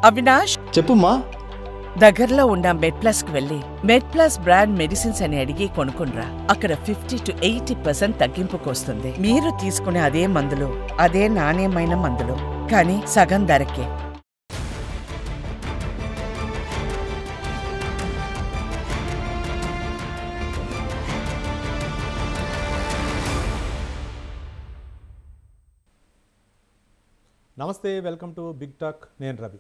అవినాష్, చెప్పుమ్మా. దగ్గరలో ఉన్న మెడ్ప్లస్కి వెళ్ళి మెడ్ప్లస్ బ్రాండ్ మెడిసిన్స్ అని అడిగి కొనుక్కునరా. అక్కడ 50 to 80% తగ్గింపుకు వస్తుంది. మీరు తీసుకునే అదే మందులు, అదే నాణ్యమైన మందులు, కానీ సగం ధరకే. నమస్తే, వెల్కమ్ టు బిగ్ టాక్. నేను రవి.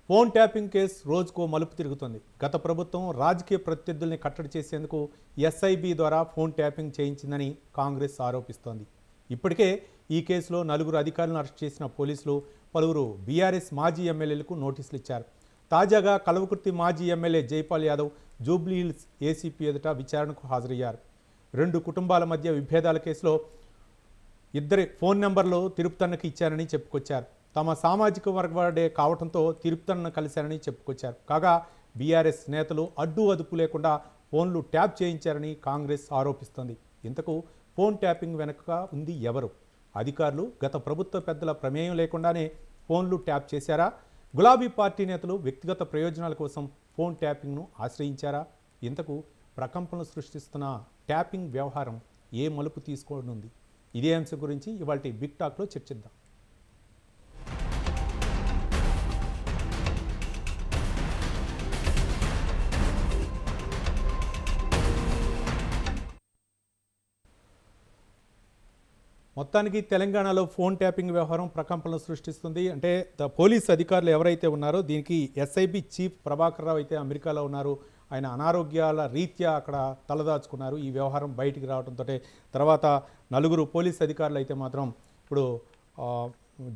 ఫోన్ ట్యాపింగ్ కేసు రోజుకో మలుపు తిరుగుతుంది. గత ప్రభుత్వం రాజకీయ ప్రత్యర్థుల్ని కట్టడి చేసేందుకు ఎస్ఐబి ద్వారా ఫోన్ ట్యాపింగ్ చేయించిందని కాంగ్రెస్ ఆరోపిస్తోంది. ఇప్పటికే ఈ కేసులో 4 అధికారులను అరెస్ట్ చేసిన పోలీసులు పలువురు బీఆర్ఎస్ మాజీ ఎమ్మెల్యేలకు నోటీసులు ఇచ్చారు. తాజాగా కల్వకుర్తి మాజీ ఎమ్మెల్యే జైపాల్ యాదవ్ జూబ్లీహిల్స్ ఏసీపీ ఎదుట విచారణకు హాజరయ్యారు. 2 కుటుంబాల మధ్య విభేదాల కేసులో ఇద్దరి ఫోన్ నెంబర్లు తిరుపతన్నకి ఇచ్చారని చెప్పుకొచ్చారు. తమ సామాజిక వర్గవాడే కావడంతో తిరుపతన్నను కలిశారని చెప్పుకొచ్చారు. కాగా బీఆర్ఎస్ నేతలు అడ్డు అదుపు లేకుండా ఫోన్లు ట్యాప్ చేయించారని కాంగ్రెస్ ఆరోపిస్తోంది. ఇంతకు ఫోన్ ట్యాపింగ్ వెనుక ఉంది ఎవరు? అధికారులు గత ప్రభుత్వ పెద్దల ప్రమేయం లేకుండానే ఫోన్లు ట్యాప్ చేశారా? గులాబీ పార్టీ నేతలు వ్యక్తిగత ప్రయోజనాల కోసం ఫోన్ ట్యాపింగ్ను ఆశ్రయించారా? ఇంతకు ప్రకంపనలు సృష్టిస్తున్న ట్యాపింగ్ వ్యవహారం ఏ మలుపు తీసుకోనుంది? ఇదే అంశం గురించి ఇవాళ బిగ్ టాక్లో చర్చిద్దాం. మొత్తానికి తెలంగాణలో ఫోన్ ట్యాపింగ్ వ్యవహారం ప్రకంపనలు సృష్టిస్తుంది. అంటే పోలీస్ అధికారులు ఎవరైతే ఉన్నారో దీనికి ఎస్ఐబి చీఫ్ ప్రభాకర్ రావు అయితే అమెరికాలో ఉన్నారు. ఆయన అనారోగ్యాల రీత్యా అక్కడ తలదాచుకున్నారు. ఈ వ్యవహారం బయటికి రావడంతో తర్వాత 4 పోలీస్ అధికారులు అయితే మాత్రం ఇప్పుడు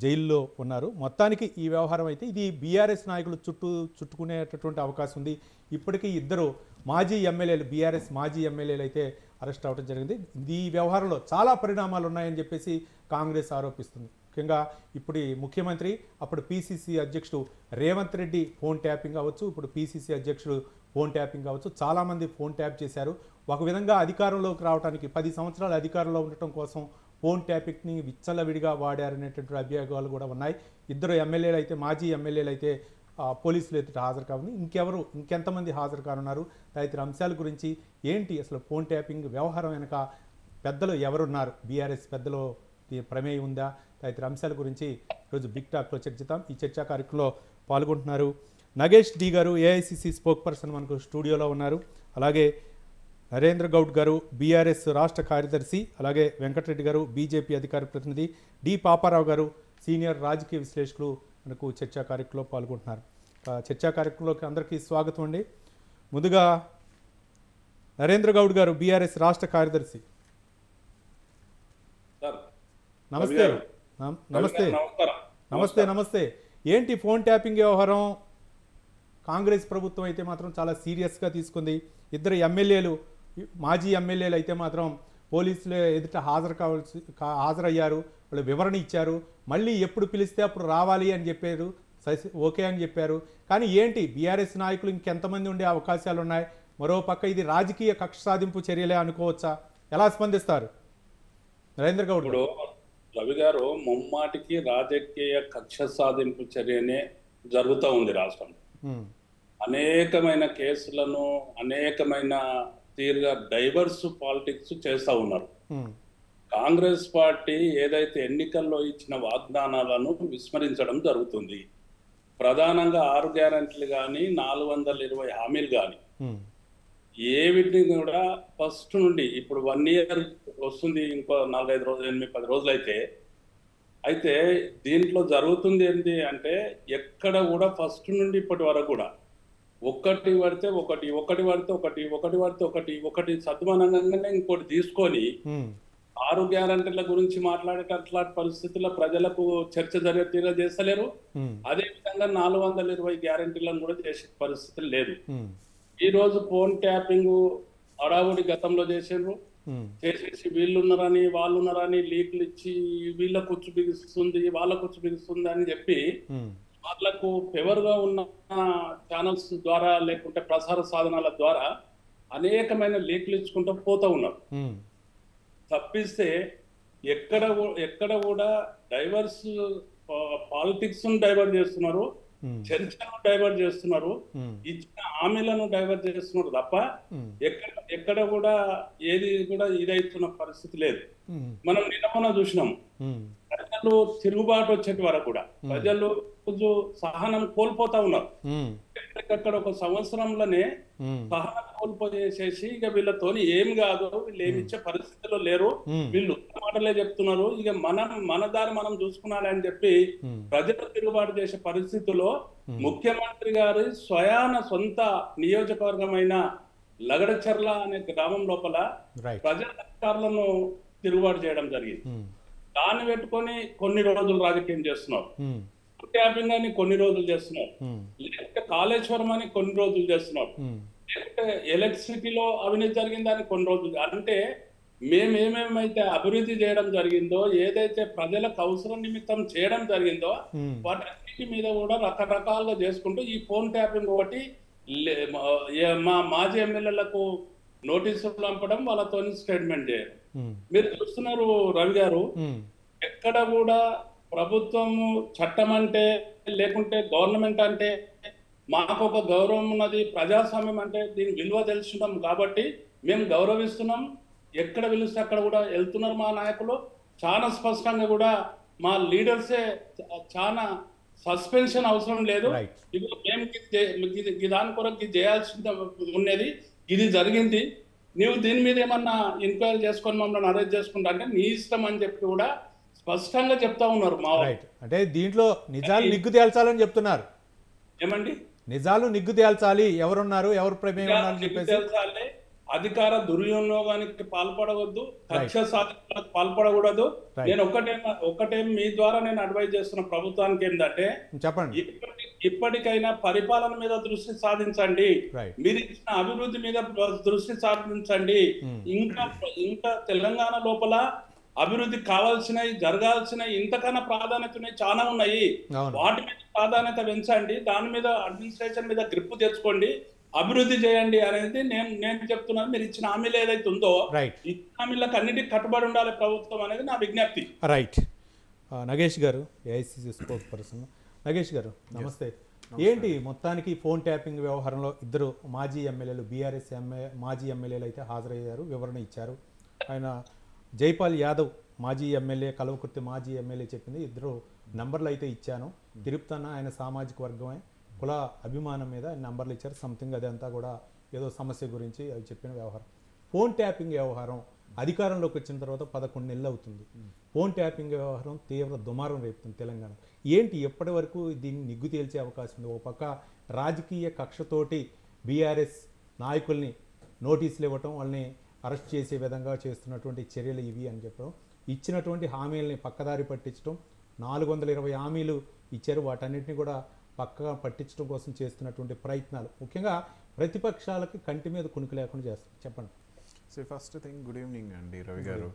జైల్లో ఉన్నారు. మొత్తానికి ఈ వ్యవహారం అయితే ఇది బీఆర్ఎస్ నాయకులు చుట్టుకునేటటువంటి అవకాశం ఉంది. ఇప్పటికీ 2 మాజీ ఎమ్మెల్యేలు, బీఆర్ఎస్ మాజీ ఎమ్మెల్యేలు అయితే అరెస్ట్ అవ్వడం జరిగింది. ఈ వ్యవహారంలో చాలా పరిణామాలు ఉన్నాయని చెప్పేసి కాంగ్రెస్ ఆరోపిస్తుంది. ముఖ్యంగా ఇప్పుడు ముఖ్యమంత్రి, అప్పుడు పీసీసీ అధ్యక్షుడు రేవంత్ రెడ్డి ఫోన్ ట్యాపింగ్ అవ్వచ్చు, ఇప్పుడు పీసీసీ అధ్యక్షుడు ఫోన్ ట్యాపింగ్ అవ్వచ్చు, చాలామంది ఫోన్ ట్యాప్ చేశారు. ఒక విధంగా అధికారంలోకి రావడానికి 10 సంవత్సరాలు అధికారంలో ఉండటం కోసం ఫోన్ ట్యాపింగ్ని విచ్చలవిడిగా వాడారనేటువంటి అభియోగాలు కూడా ఉన్నాయి. 2 ఎమ్మెల్యేలు అయితే, మాజీ ఎమ్మెల్యేలు అయితే పోలీసులు ఎదుట హాజరు కావాలి. ఇంకెంతమంది హాజరు కానున్నారు? తదితర అంశాల గురించి ఏంటి అసలు ఫోన్ ట్యాపింగ్ వ్యవహారం వెనుక పెద్దలు ఎవరున్నారు? బీఆర్ఎస్ పెద్దలు ప్రమేయం ఉందా? తదితర అంశాల గురించి ఈరోజు బిగ్ టాక్లో చర్చిద్దాం. ఈ చర్చా కార్యక్రమంలో పాల్గొంటున్నారు నగేష్ డి గారు, ఏఐసిసి స్పోక్ పర్సన్ మనకు స్టూడియోలో ఉన్నారు. అలాగే నరేంద్ర గౌడ్ గారు, బీఆర్ఎస్ రాష్ట్ర కార్యదర్శి. అలాగే వెంకటరెడ్డి గారు, బీజేపీ అధికార ప్రతినిధి. డి పాపారావు గారు, సీనియర్ రాజకీయ విశ్లేషకులు మనకు చర్చా కార్యక్రమంలో పాల్గొంటున్నారు. చర్చా కార్యక్రమంలోకి అందరికీ స్వాగతం అండి. ముందుగా నరేంద్ర గౌడ్ గారు, బీఆర్ఎస్ రాష్ట్ర కార్యదర్శి. నమస్తే. నమస్తే నమస్తే నమస్తే ఏంటి ఫోన్ ట్యాపింగ్ వ్యవహారం? కాంగ్రెస్ ప్రభుత్వం అయితే మాత్రం చాలా సీరియస్గా తీసుకుంది. 2 ఎమ్మెల్యేలు, మాజీ ఎమ్మెల్యేలు అయితే మాత్రం పోలీసులు ఎదుట హాజరయ్యారు. వాళ్ళు వివరణ ఇచ్చారు. మళ్ళీ ఎప్పుడు పిలిస్తే అప్పుడు రావాలి అని చెప్పారు. ఓకే అని చెప్పారు. కానీ ఏంటి బీఆర్ఎస్ నాయకులు ఇంకెంతమంది ఉండే అవకాశాలు ఉన్నాయి? మరోపక్క ఇది రాజకీయ కక్ష సాధింపు చర్యలే అనుకోవచ్చా? ఎలా స్పందిస్తారు నరేంద్ర గౌడ్? రవి గారు, ముమ్మాటికి రాజకీయ కక్ష సాధింపు చర్యనే జరుగుతూ ఉంది రాష్ట్రంలో. అనేకమైన కేసులను అనేకమైన తీరుగా డైవర్స్ పాలిటిక్స్ చేస్తూ ఉన్నారు. కాంగ్రెస్ పార్టీ ఏదైతే ఎన్నికల్లో ఇచ్చిన వాగ్దానాలను విస్మరించడం జరుగుతుంది. ప్రధానంగా 6 గ్యారెంటీలు కానీ 420 హామీలు కానీ ఏవిటిని కూడా ఫస్ట్ నుండి ఇప్పుడు 1 year వస్తుంది, ఇంకో 4-5 రోజులు, 8-10 రోజులు అయితే దీంట్లో జరుగుతుంది ఏంటి అంటే ఎక్కడ కూడా ఫస్ట్ నుండి ఇప్పటి వరకు కూడా ఒకటి పడితే ఒకటి సద్మానంగానే ఇంకోటి తీసుకొని 6 గ్యారంటీల గురించి మాట్లాడేటట్లాంటి పరిస్థితుల్లో ప్రజలకు చర్చ జరిగే చేస్తలేరు. అదే విధంగా 420 గ్యారంటీలను కూడా చేసే పరిస్థితి లేదు. ఈ రోజు ఫోన్ ట్యాపింగ్ అడావుడి గతంలో చేసేసి వీళ్ళున్నారని వాళ్ళున్నారని లీకులు ఇచ్చి వీళ్ళ కుచ్చు బిగిస్తుంది వాళ్ళ కుచ్చు బిగిస్తుంది అని చెప్పి వాళ్ళకు ఫేవర్ గా ఉన్న ఛానల్స్ ద్వారా లేకుంటే ప్రసార సాధనాల ద్వారా అనేకమైన లీకులు ఇచ్చుకుంటూ పోతూ ఉన్నారు. తప్పిస్తే ఎక్కడ కూడా డైవర్స్ పాలిటిక్స్ డైవర్ట్ చేస్తున్నారు. చర్చను డైవర్ట్ చేస్తున్నారు, ఇచ్చిన హామీలను డైవర్ట్ చేస్తున్నారు తప్ప ఎక్కడ కూడా ఏది కూడా ఇదైతున్న పరిస్థితి లేదు. మనం నిన్న చూసినాం, ప్రజలు తిరుగుబాటు వచ్చేటి వరకు కూడా ప్రజలు కొంచెం సహనం కోల్పోతా ఉన్నారు. అక్కడ ఒక సంవత్సరంలోనే సహనం కోల్పోయేసేసి ఇక వీళ్ళతోని ఏం కాదు, వీళ్ళు ఏమి ఇచ్చే పరిస్థితిలో లేరు, వీళ్ళు మాటలే చెప్తున్నారు, ఇక మన దారి మనం చూసుకున్నారని చెప్పి ప్రజలు తిరుగుబాటు చేసే పరిస్థితుల్లో ముఖ్యమంత్రి గారి సొంత నియోజకవర్గమైన లగడచర్ల అనే గ్రామం లోపల ప్రజల అధికారులను తిరుగుబాటు చేయడం జరిగింది. దాన్ని పెట్టుకొని కొన్ని రోజులు రాజకీయం చేస్తున్నారు, ట్యాపింగ్ అని కొన్ని రోజులు చేస్తున్నారు, లేకపోతే కాళేశ్వరం అని కొన్ని రోజులు చేస్తున్నారు, లేకపోతే ఎలక్ట్రిసిటీలో అవినీతి జరిగిందని కొన్ని రోజులు. అంటే మేమేమేమైతే అభివృద్ధి చేయడం జరిగిందో, ఏదైతే ప్రజలకు అవసరం నిమిత్తం చేయడం జరిగిందో వాటి మీద కూడా రకరకాలుగా చేసుకుంటూ ఈ ఫోన్ ట్యాపింగ్ ఒకటి మా మాజీ ఎమ్మెల్యేలకు నోటీసులు పంపడం, వాళ్ళతో స్టేట్మెంట్ చేయడం. మీరు చూస్తున్నారు రవి గారు, ఎక్కడ కూడా ప్రభుత్వము చట్టం అంటే లేకుంటే గవర్నమెంట్ అంటే మాకు ఒక గౌరవం ఉన్నది, ప్రజాస్వామ్యం అంటే దీని విలువ తెలుసున్నాం కాబట్టి మేము గౌరవిస్తున్నాం, ఎక్కడ పిలిస్తే అక్కడ కూడా వెళ్తున్నారు మా నాయకులు. చాలా స్పష్టంగా కూడా మా లీడర్సే చాలా సస్పెన్షన్ అవసరం లేదు, ఇప్పుడు మేము దాని కొరకు చేయాల్సింది ఉన్నది, ఇది జరిగింది, నీవు దీని మీద ఏమన్నా ఎంక్వైరీ చేసుకొని మమ్మల్ని అరెస్ట్ చేసుకుంటా అంటే నీ ఇష్టం అని చెప్పి కూడా స్పష్టంగా చెప్తా ఉన్నారు. మా అంటే దీంట్లో నిజాలు నిగ్గు తేల్చాలని చెప్తున్నారు. ఏమండి? నిజాలు నిగ్గు తేల్చాలి, ఎవరున్నారు, ఎవరు ప్రమేయం తేల్చాలి, అధికార దుర్వినియోగానికి పాల్పడవద్దు, కక్ష సాధనకు పాల్పడకూడదు. నేను ఒకటే మీ ద్వారా నేను అడ్వైజ్ చేస్తున్న ప్రభుత్వానికి ఏంటంటే, చెప్పండి, ఇప్పటికైనా పరిపాలన మీద దృష్టి సాధించండి, మీరు ఇచ్చిన అభివృద్ధి మీద దృష్టి సాధించండి. ఇంకా తెలంగాణ లోపల అభివృద్ధి కావాల్సినవి, జరగాల్సినవి, ఇంతకన్నా ప్రాధాన్యత చాలా ఉన్నాయి, వాటి మీద ప్రాధాన్యత పెంచండి, దాని మీద అడ్మినిస్ట్రేషన్ మీద గ్రిప్ తెచ్చుకోండి, అభివృద్ధి చేయండి అనేది నేను చెప్తున్నాను. మీరు ఇచ్చిన హామీలు ఏదైతే ఉందో ఇచ్చిన హామీలకు అన్నిటికీ కట్టుబడి ఉండాలి ప్రభుత్వం అనేది నా విజ్ఞప్తి. రైట్. నగేష్ గారు, ఏఐసిసి స్పోక్స్ పర్సన్. నగేష్ గారు నమస్తే. ఏంటి మొత్తానికి ఫోన్ ట్యాపింగ్ వ్యవహారంలో ఇద్దరు మాజీ ఎమ్మెల్యేలు, బీఆర్ఎస్ మాజీ ఎమ్మెల్యేలు అయితే హాజరయ్యారు, వివరణ ఇచ్చారు. ఆయన జైపాల్ యాదవ్ మాజీ ఎమ్మెల్యే, కల్వకుర్తి మాజీ ఎమ్మెల్యే చెప్పింది, ఇద్దరు నంబర్లు అయితే ఇచ్చాను, తిరుపతన్న ఆయన సామాజిక వర్గమే, కుల అభిమానం మీద నంబర్లు ఇచ్చారు, సంథింగ్ అదంతా కూడా ఏదో సమస్య గురించి అవి చెప్పిన వ్యవహారం. ఫోన్ ట్యాపింగ్ వ్యవహారం అధికారంలోకి వచ్చిన తర్వాత 11 నెలలు అవుతుంది. ఫోన్ ట్యాపింగ్ వ్యవహారం తీవ్ర దుమారం రేపుతుంది తెలంగాణ. ఏంటి ఎప్పటి వరకు దీన్ని నిగ్గు తేల్చే అవకాశం ఉంది? ఒక పక్క రాజకీయ కక్షతోటి బీఆర్ఎస్ నాయకుల్ని నోటీసులు ఇవ్వటం, వాళ్ళని అరెస్ట్ చేసే విధంగా చేస్తున్నటువంటి చర్యలు ఇవి అని చెప్పడం, ఇచ్చినటువంటి హామీలని పక్కదారి పట్టించడం, 420 హామీలు ఇచ్చారు, వాటన్నిటిని కూడా పక్కగా పట్టించడం కోసం చేస్తున్నటువంటి ప్రయత్నాలు, ముఖ్యంగా ప్రతిపక్షాలకి కంటి మీద కునుకు లేకుండా చేస్తారు. చెప్పండి. So first thing, good evening అండి రవి గారు.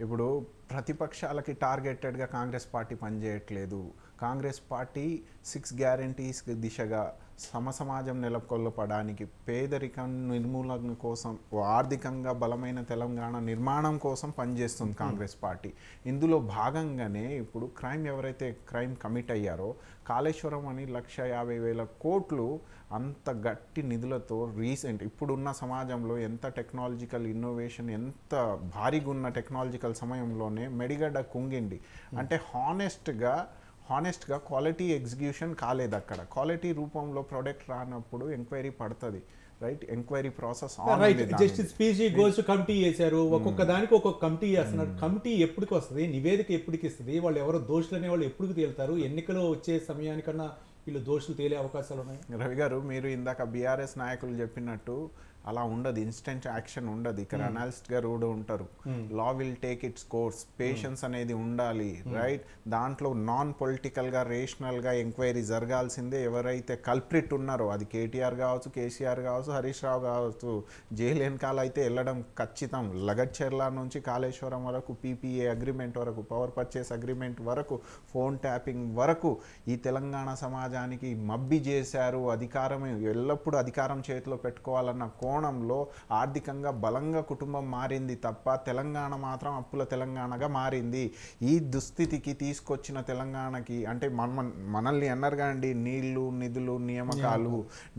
ఇప్పుడు ప్రతిపక్షాలకి టార్గెటెడ్గా కాంగ్రెస్ పార్టీ పనిచేయట్లేదు. కాంగ్రెస్ పార్టీ 6 గ్యారంటీస్ దిశగా సమాజం నెలకొల్పడానికి, పేదరికం నిర్మూలన కోసం, ఆర్థికంగా బలమైన తెలంగాణ నిర్మాణం కోసం పనిచేస్తుంది కాంగ్రెస్ పార్టీ. ఇందులో భాగంగానే ఇప్పుడు ఎవరైతే క్రైమ్ కమిట్ అయ్యారో, కాళేశ్వరం అని 1,50,000 కోట్లు అంత గట్టి నిధులతో ఇప్పుడున్న సమాజంలో ఎంత టెక్నాలజికల్ ఇన్నోవేషన్, ఎంత భారీగా ఉన్న టెక్నాలజికల్ సమయంలోనే మెడిగడ్డ కుంగిండి. అంటే హానెస్ట్గా క్వాలిటీ ఎగ్జిక్యూషన్ కాలేదు. అక్కడ క్వాలిటీ రూపంలో ప్రోడక్ట్ రానప్పుడు ఎంక్వైరీ పడుతుంది, right? Enquiry process justice PG goals committee చేశారు, ఒక్కొక్క దానికి ఒక్కొక్క కమిటీ చేస్తున్నారు. కమిటీ ఎప్పటికి వస్తుంది, నివేదిక ఎప్పటికి ఇస్తుంది, వాళ్ళు ఎవరో దోషులు అనే వాళ్ళు ఎప్పటికి తేలుతారు? ఎన్నికలు వచ్చే సమయానికన్నా వీళ్ళు దోషులు తేలే అవకాశాలు ఉన్నాయి. రవి గారు, మీరు ఇందాక బీఆర్ఎస్ నాయకులు చెప్పినట్టు అలా ఉండదు, ఇన్స్టెంట్ యాక్షన్ ఉండదు. ఇక్కడ అనాలిస్ట్గా కూడా ఉంటారు. Law will take its course, patience అనేది ఉండాలి, రైట్? దాంట్లో నాన్ పొలిటికల్గా, రేషనల్గా ఎంక్వైరీ జరగాల్సిందే. ఎవరైతే కల్ప్రిట్ ఉన్నారో, అది కేటీఆర్ కావచ్చు, కేసీఆర్ కావచ్చు, హరీష్ రావు కావచ్చు, జైలు వెనకాల అయితే వెళ్ళడం ఖచ్చితం. లగడ్చెర్ల నుంచి కాళేశ్వరం వరకు, పీపీఏ అగ్రిమెంట్ వరకు, పవర్ పర్చేస్ అగ్రిమెంట్ వరకు, ఫోన్ ట్యాపింగ్ వరకు ఈ తెలంగాణ సమాజానికి మబ్బి చేశారు. అధికారం ఎల్లప్పుడూ అధికారం చేతిలో పెట్టుకోవాలన్న కోణంలో ఆర్థికంగా బలంగా కుటుంబం మారింది తప్ప తెలంగాణ మాత్రం అప్పుల తెలంగాణగా మారింది. ఈ దుస్థితికి తీసుకొచ్చిన తెలంగాణకి అంటే మనల్ని అన్నారుగా అండి, నీళ్లు నిధులు నియామకాలు,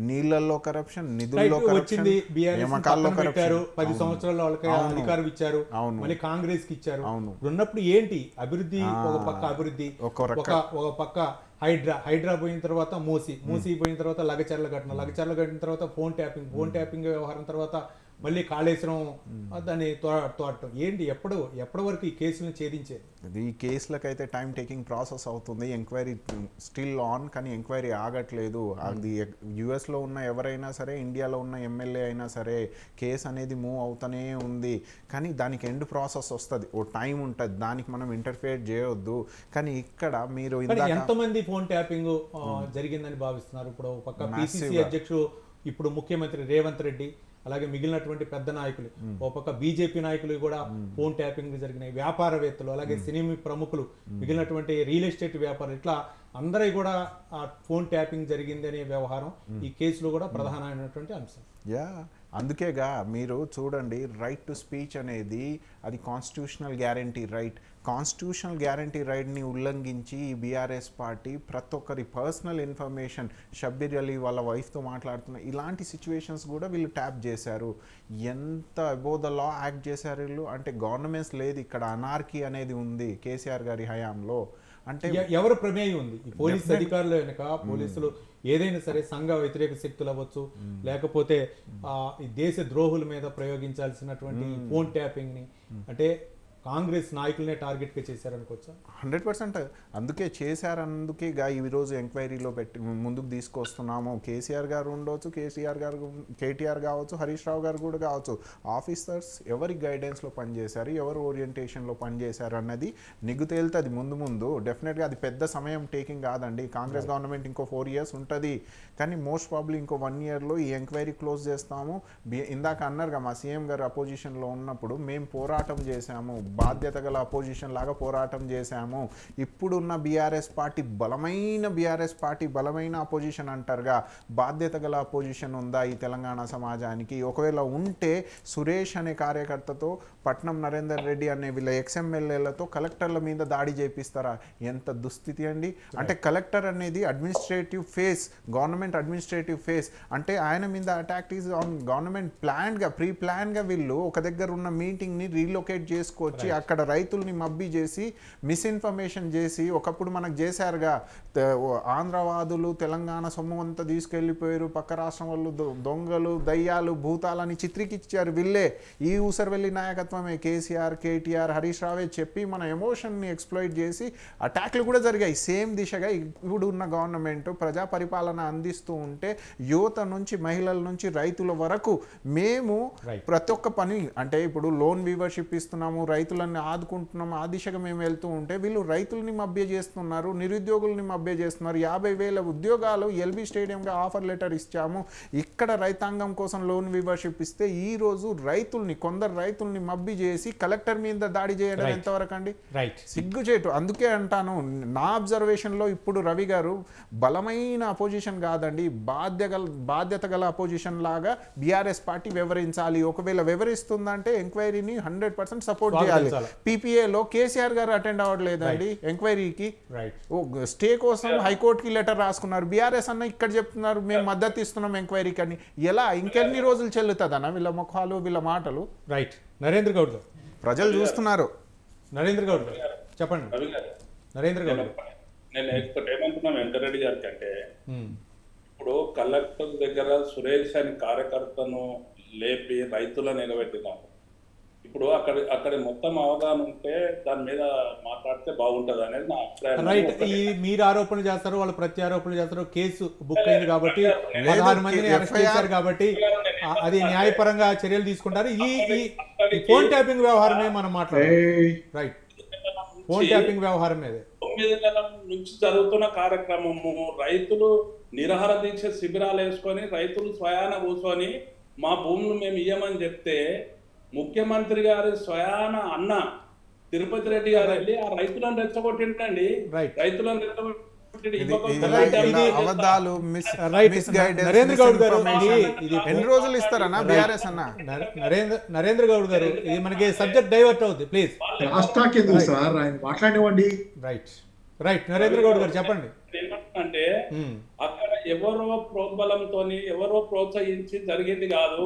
నీళ్లలో కరప్షన్, నిధుల్లో కరప్షన్, నియామకాల్లో కరప్షన్. 10 సంవత్సరాల్లో వాళ్ళకి అధికారం ఇచ్చారు, మళ్ళీ కాంగ్రెస్ కి ఇచ్చారు. ఉన్నప్పుడు ఏంటి అభివృద్ధి? ఒక పక్క అభివృద్ధి, ఒక పక్క హైడ్రా పోయిన తర్వాత మూసి పోయిన తర్వాత లగచర్ల కట్టిన తర్వాత ఫోన్ ట్యాపింగ్ వ్యవహారం తర్వాత మళ్ళీ కాళేశ్వరం దాన్ని తోడటం. ఏంటి ఎప్పటి వరకు ఈ కేసులను ఛేదించేది? ఈ కేసులకైతే టైం టేకింగ్ ప్రాసెస్ అవుతుంది. ఎంక్వైరీ స్టిల్ ఆన్, కానీ ఎంక్వైరీ ఆగట్లేదు. అది యుఎస్లో ఉన్న ఎవరైనా సరే, ఇండియాలో ఉన్న ఎమ్మెల్యే అయినా సరే, కేసు అనేది మూవ్ అవుతూనే ఉంది. కానీ దానికి ఎండ్ ప్రాసెస్ వస్తుంది, ఓ టైం ఉంటుంది, దానికి మనం ఇంటర్ఫియర్ చేయొద్దు. కానీ ఇక్కడ మీరు ఎంతమంది ఫోన్ ట్యాపింగ్ జరిగిందని భావిస్తున్నారు? ఇప్పుడు పక్క పిసిసి అధ్యక్షుడు, ఇప్పుడు ముఖ్యమంత్రి రేవంత్ రెడ్డి, అలాగే మిగిలినటువంటి పెద్ద నాయకులు, ఓ పక్క బీజేపీ నాయకులు కూడా ఫోన్ ట్యాపింగ్ జరిగినాయి, వ్యాపారవేత్తలు, అలాగే సినిమా ప్రముఖులు, మిగిలినటువంటి రియల్ ఎస్టేట్ వ్యాపారులు, ఇట్లా అందరూ కూడా ఫోన్ ట్యాపింగ్ జరిగింది అనే వ్యవహారం ఈ కేసులో కూడా ప్రధానమైనటువంటి అంశం. అందుకేగా మీరు చూడండి, రైట్ టు స్పీచ్ అనేది అది constitutional guarantee right. Constitutional guarantee రైట్ని ఉల్లంఘించి ఈ బీఆర్ఎస్ పార్టీ ప్రతి ఒక్కరి పర్సనల్ ఇన్ఫర్మేషన్, షబ్బీర్ అలీ వాళ్ళ వైఫ్తో మాట్లాడుతున్న ఇలాంటి సిచ్యువేషన్స్ కూడా వీళ్ళు ట్యాప్ చేశారు. ఎంత అబోవ్ ద లా యాక్ట్ చేశారు వీళ్ళు అంటే, గవర్నమెంట్స్ లేదు ఇక్కడ, అనార్కీ అనేది ఉంది కేసీఆర్ గారి హయాంలో. అంటే ఎవరు ప్రమేయం ఉంది? ఈ పోలీసు అధికారులు వెనక, పోలీసులు ఏదైనా సరే సంఘ వ్యతిరేక శక్తులు అవ్వచ్చు, లేకపోతే ఈ దేశ ద్రోహుల మీద ప్రయోగించాల్సినటువంటి ఫోన్ ట్యాపింగ్ ని అంటే కాంగ్రెస్ నాయకులనే టార్గెట్గా చేశారనుకోవచ్చా? 100% అందుకే చేశారు. అందుకే ఈరోజు ఎంక్వైరీలో పెట్టి ముందుకు తీసుకొస్తున్నాము. కేసీఆర్ గారు ఉండవచ్చు, కేటీఆర్ కావచ్చు, హరీష్ రావు గారు కూడా కావచ్చు. ఆఫీసర్స్ ఎవరి గైడెన్స్లో పనిచేశారు, ఎవరు ఓరియంటేషన్లో పనిచేశారు అన్నది నిగ్గు తేలుతుంది ముందు. డెఫినెట్గా అది పెద్ద సమయం టేకింగ్ కాదండి. కాంగ్రెస్ గవర్నమెంట్ ఇంకో 4 years ఉంటుంది, కానీ మోస్ట్ ప్రాబ్లీ ఇంకో 1 yearలో ఈ ఎంక్వైరీ క్లోజ్ చేస్తాము. ఇందాక అన్నారుగా, మా సీఎం గారు అపోజిషన్లో ఉన్నప్పుడు మేము పోరాటం చేశాము, బాధ్యత గల అపోజిషన్ లాగా పోరాటం చేశాము. ఇప్పుడున్న బీఆర్ఎస్ పార్టీ బలమైన అపోజిషన్ అంటారుగా, బాధ్యత గల అపోజిషన్ ఉందా ఈ తెలంగాణ సమాజానికి? ఒకవేళ ఉంటే సురేష్ అనే కార్యకర్తతో, పట్నం నరేందర్ రెడ్డి అనే వీళ్ళ ఎక్స్ఎమ్మెల్యేలతో కలెక్టర్ల మీద దాడి చేపిస్తారా? ఎంత దుస్థితి అండి. అంటే కలెక్టర్ అనేది administrative face, government administrative face. అంటే ఆయన మీద attack is on government pre ప్లాన్గా వీళ్ళు ఒక దగ్గర ఉన్న మీటింగ్ని రీలొకేట్ చేసుకోవచ్చు, అక్కడ రైతుల్ని మబ్బి చేసి మిస్ఇన్ఫర్మేషన్ చేసి, ఒకప్పుడు మనకు చేశారుగా, ఆంధ్రవాదులు తెలంగాణ సొమ్ము అంతా తీసుకెళ్ళిపోయారు, పక్క రాష్ట్రం వాళ్ళు దొంగలు, దయ్యాలు, భూతాలని చిత్రీకిచ్చారు వీళ్ళే. ఈ ఊసరవెల్లి నాయకత్వమే కేసీఆర్, కేటీఆర్, హరీష్ రావే చెప్పి మన ఎమోషన్ని ఎక్స్ప్లాయిట్ చేసి అటాక్లు కూడా జరిగాయి. సేమ్ దిశగా ఇప్పుడు ఉన్న గవర్నమెంట్ ప్రజా పరిపాలన అందిస్తూ ఉంటే, యువత నుంచి, మహిళల నుంచి, రైతుల వరకు మేము ప్రతి ఒక్క పని అంటే ఇప్పుడు లోన్ వీవర్షిప్ ఇస్తున్నాము, రైతులని ఆదుకుంటున్నాము, ఆ దిశగా మేము వెళ్తూ ఉంటే వీళ్ళు రైతుల్ని మభ్య చేస్తున్నారు, నిరుద్యోగుల్ని మభ్య చేస్తున్నారు. 50,000 ఉద్యోగాలు ఎల్బీ స్టేడియంగా ఆఫర్ లెటర్ ఇచ్చాము, ఇక్కడ రైతాంగం కోసం లోన్ వీవర్షిప్ ఇస్తే ఈ రోజు కొందరు రైతుల్ని మబ్బి చేసి కలెక్టర్ మీద దాడి చేయడం ఎంతవరకు అండి? సిగ్గుచేటు. అందుకే అంటాను, నా అబ్జర్వేషన్లో ఇప్పుడు రవి గారు బలమైన అపోజిషన్ కాదండి, బాధ్యత గల అపోజిషన్ లాగా బీఆర్ఎస్ పార్టీ వివరించాలి. ఒకవేళ వివరిస్తుందంటే ఎంక్వైరీని 100% సపోర్ట్ చేయాలి. పీపీఏలో కేసీఆర్ గారు అటెండ్ అవ్వట్లేదండి ఎంక్వైరీకి. స్టే కోసం హైకోర్టుకి లెటర్ రాసుకున్నారు. బీఆర్ఎస్ అన్న ఇక్కడ చెప్తున్నారు మేము మద్దతు ఇస్తున్నాం ఎంక్వైరీకి అని. ఎలా ఇంకెన్ని రోజులు చెల్లుతుందన్న వీళ్ళ ముఖాలు, వీళ్ళ మాటలు? నరేంద్ర గౌడ్ గారు, ప్రజలు చూస్తున్నారు. నరేంద్ర గౌడ్ గారు చెప్పండి. నరేంద్ర గౌడ్ నేను ఏమంటున్నా వెంకరెడ్డి గారికి అంటే, ఇప్పుడు కలెక్టర్ దగ్గర సురేష్ అని కార్యకర్తను లేపి రైతులను నిలబెట్టినాము. ఇప్పుడు అక్కడ మొత్తం అవగాహన ఉంటే దాని మీద మాట్లాడితే బాగుంటది అనేది నా అభిప్రాయం. రైట్. ఈ మీరు ఆరోపణలు చేస్తారు, వాళ్ళు ప్రత్యారోపణలు చేస్తారు. కేసు బుక్ అయింది కాబట్టి 16 మందిని అరెస్ట్ చేశారు కాబట్టి అది న్యాయపరంగా చర్యలు తీసుకుంటారు. ఈ ఫోన్ ట్యాపింగ్ వ్యవహారమే మనం మాట్లాడాలి. రైట్, ఫోన్ ట్యాపింగ్ వ్యవహారం మీద 9 నెలల నుంచి జరుగుతున్న కార్యక్రమము, రైతులు నిరాహార దీక్ష శిబిరాలు వేసుకొని రైతులు స్వయాన కూర్చొని మా భూములు మేము ఇయ్యమని చెప్తే ముఖ్యమంత్రి గారి స్వయాన అన్న తిరుపతి రెడ్డి గారు వెళ్ళి ఆ రైతులను రెచ్చగొట్టిండండి. రైతులను రెచ్చగొట్టి పెట్టాడు. ఇది అబద్ధాలు, నరేంద్ర గౌడ్ గారు ఎన్ని రోజులు ఇస్తారన్నా బీఆర్ఎస్ అన్న? నరేంద్ర గౌడ్ గారు ఇది మనకి సబ్జెక్ట్ డైవర్ట్ అవుతుంది ప్లీజ్. రాష్ట్రానికి ఎందుకు సార్, ఆయన మాట్లాడివ్వండి. రైట్ నరేంద్ర గౌడ్ గారు చెప్పండి. అంటే అక్కడ ఎవరో ప్రోద్బలంతో ఎవరో ప్రోత్సహించి జరిగింది కాదు.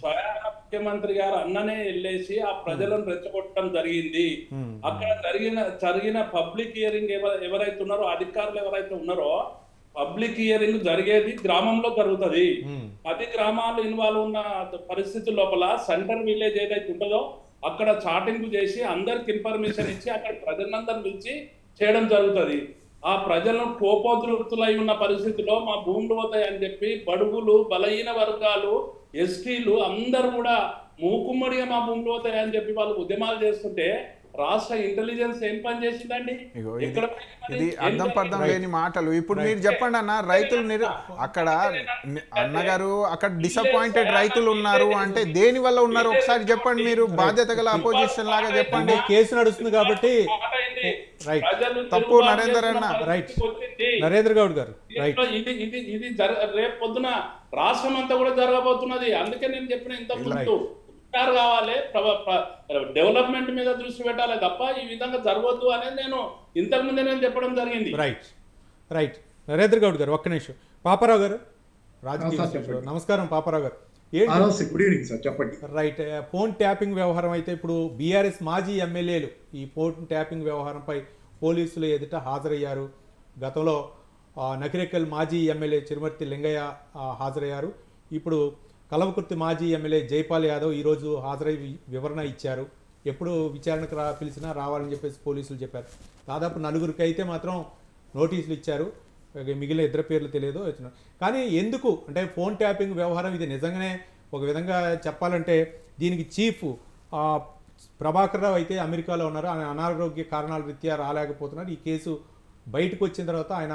స్వయాన ముఖ్యమంత్రి గారు అన్ననే వెళ్ళేసి ఆ ప్రజలను రెచ్చగొట్టడం జరిగింది. అక్కడ జరిగిన పబ్లిక్ హియరింగ్ ఎవరైతే ఉన్నారో, అధికారులు ఎవరైతే ఉన్నారో, పబ్లిక్ హియరింగ్ జరిగేది గ్రామంలో జరుగుతుంది. 10 గ్రామాలు ఇన్వాల్వ్ ఉన్న పరిస్థితి లోపల సెంటర్ విలేజ్ ఏదైతే ఉంటుందో అక్కడ చాటింగ్ చేసి అందరికి ఇన్ఫర్మేషన్ ఇచ్చి అక్కడ ప్రజలందరిని పిలిచి చేయడం జరుగుతుంది. ఆ ప్రజలను కోపోద్రుక్తులై ఉన్న పరిస్థితిలో మా భూములు పోతాయని చెప్పి బడుగులు, బలహీన వర్గాలు, ఎస్టీలు అందరూ కూడా మూకుమ్మడిగా మా భూములు పోతాయని చెప్పి వాళ్ళు ఉద్యమాలు చేస్తుంటే రాష్ట్ర ఇంటెలిజెన్స్ ఏం పని చేసిందండి? ఇది అర్థం పర్థం లేని మాటలు. ఇప్పుడు మీరు చెప్పండి అన్న, రైతులు అక్కడ అన్నగారు అక్కడ డిసప్పాయింటెడ్ రైతులు ఉన్నారు అంటే దేని వల్ల ఉన్నారు ఒకసారి చెప్పండి. మీరు బాధ్యత గల అపోజిషన్ లాగా చెప్పండి. కేసు నడుస్తుంది కాబట్టి తప్పు నరేందర్ అన్న. రైట్ నరేంద్ర గౌడ్ గారు రైట్. ఇది రేపు పొద్దున రాష్ట్రం అంతా కూడా జరగబోతున్నది. అందుకే నేను చెప్పిన ఇంత ముందు కావాలి, డెవలప్మెంట్ మీద దృష్టి పెట్టాలి తప్ప ఈ విధంగా జరగవద్దు అనేది నేను ఇంతకు ముందే నేను చెప్పడం జరిగింది. రైట్ నరేంద్ర గౌడ్ గారు ఒక్క నిమిషం. పాపారావు గారు రాజకీయ నమస్కారం. పాపారావు గారు గుడ్ ఈవినింగ్ సార్, చెప్పండి. రైట్, ఫోన్ ట్యాపింగ్ వ్యవహారం అయితే ఇప్పుడు బీఆర్ఎస్ మాజీ ఎమ్మెల్యేలు ఈ ఫోన్ ట్యాపింగ్ వ్యవహారంపై పోలీసులు ఎదుట హాజరయ్యారు. గతంలో నకిరేకల్ మాజీ ఎమ్మెల్యే చిరుమర్తి లింగయ్య హాజరయ్యారు. ఇప్పుడు కలవకుర్తి మాజీ ఎమ్మెల్యే జైపాల్ యాదవ్ ఈరోజు హాజరై వివరణ ఇచ్చారు. ఎప్పుడు విచారణకు పిలిచినా రావాలని చెప్పేసి పోలీసులు చెప్పారు. దాదాపు 4గురికి అయితే మాత్రం నోటీసులు ఇచ్చారు. మిగిలిన 2 పేర్లు తెలియదు. కానీ ఎందుకు అంటే ఫోన్ ట్యాపింగ్ వ్యవహారం ఇది నిజంగానే ఒక విధంగా చెప్పాలంటే దీనికి చీఫ్ ప్రభాకర్ రావు అయితే అమెరికాలో ఉన్నారు. ఆయన అనారోగ్య కారణాల రీత్యా రాలేకపోతున్నారు. ఈ కేసు బయటకు వచ్చిన తర్వాత ఆయన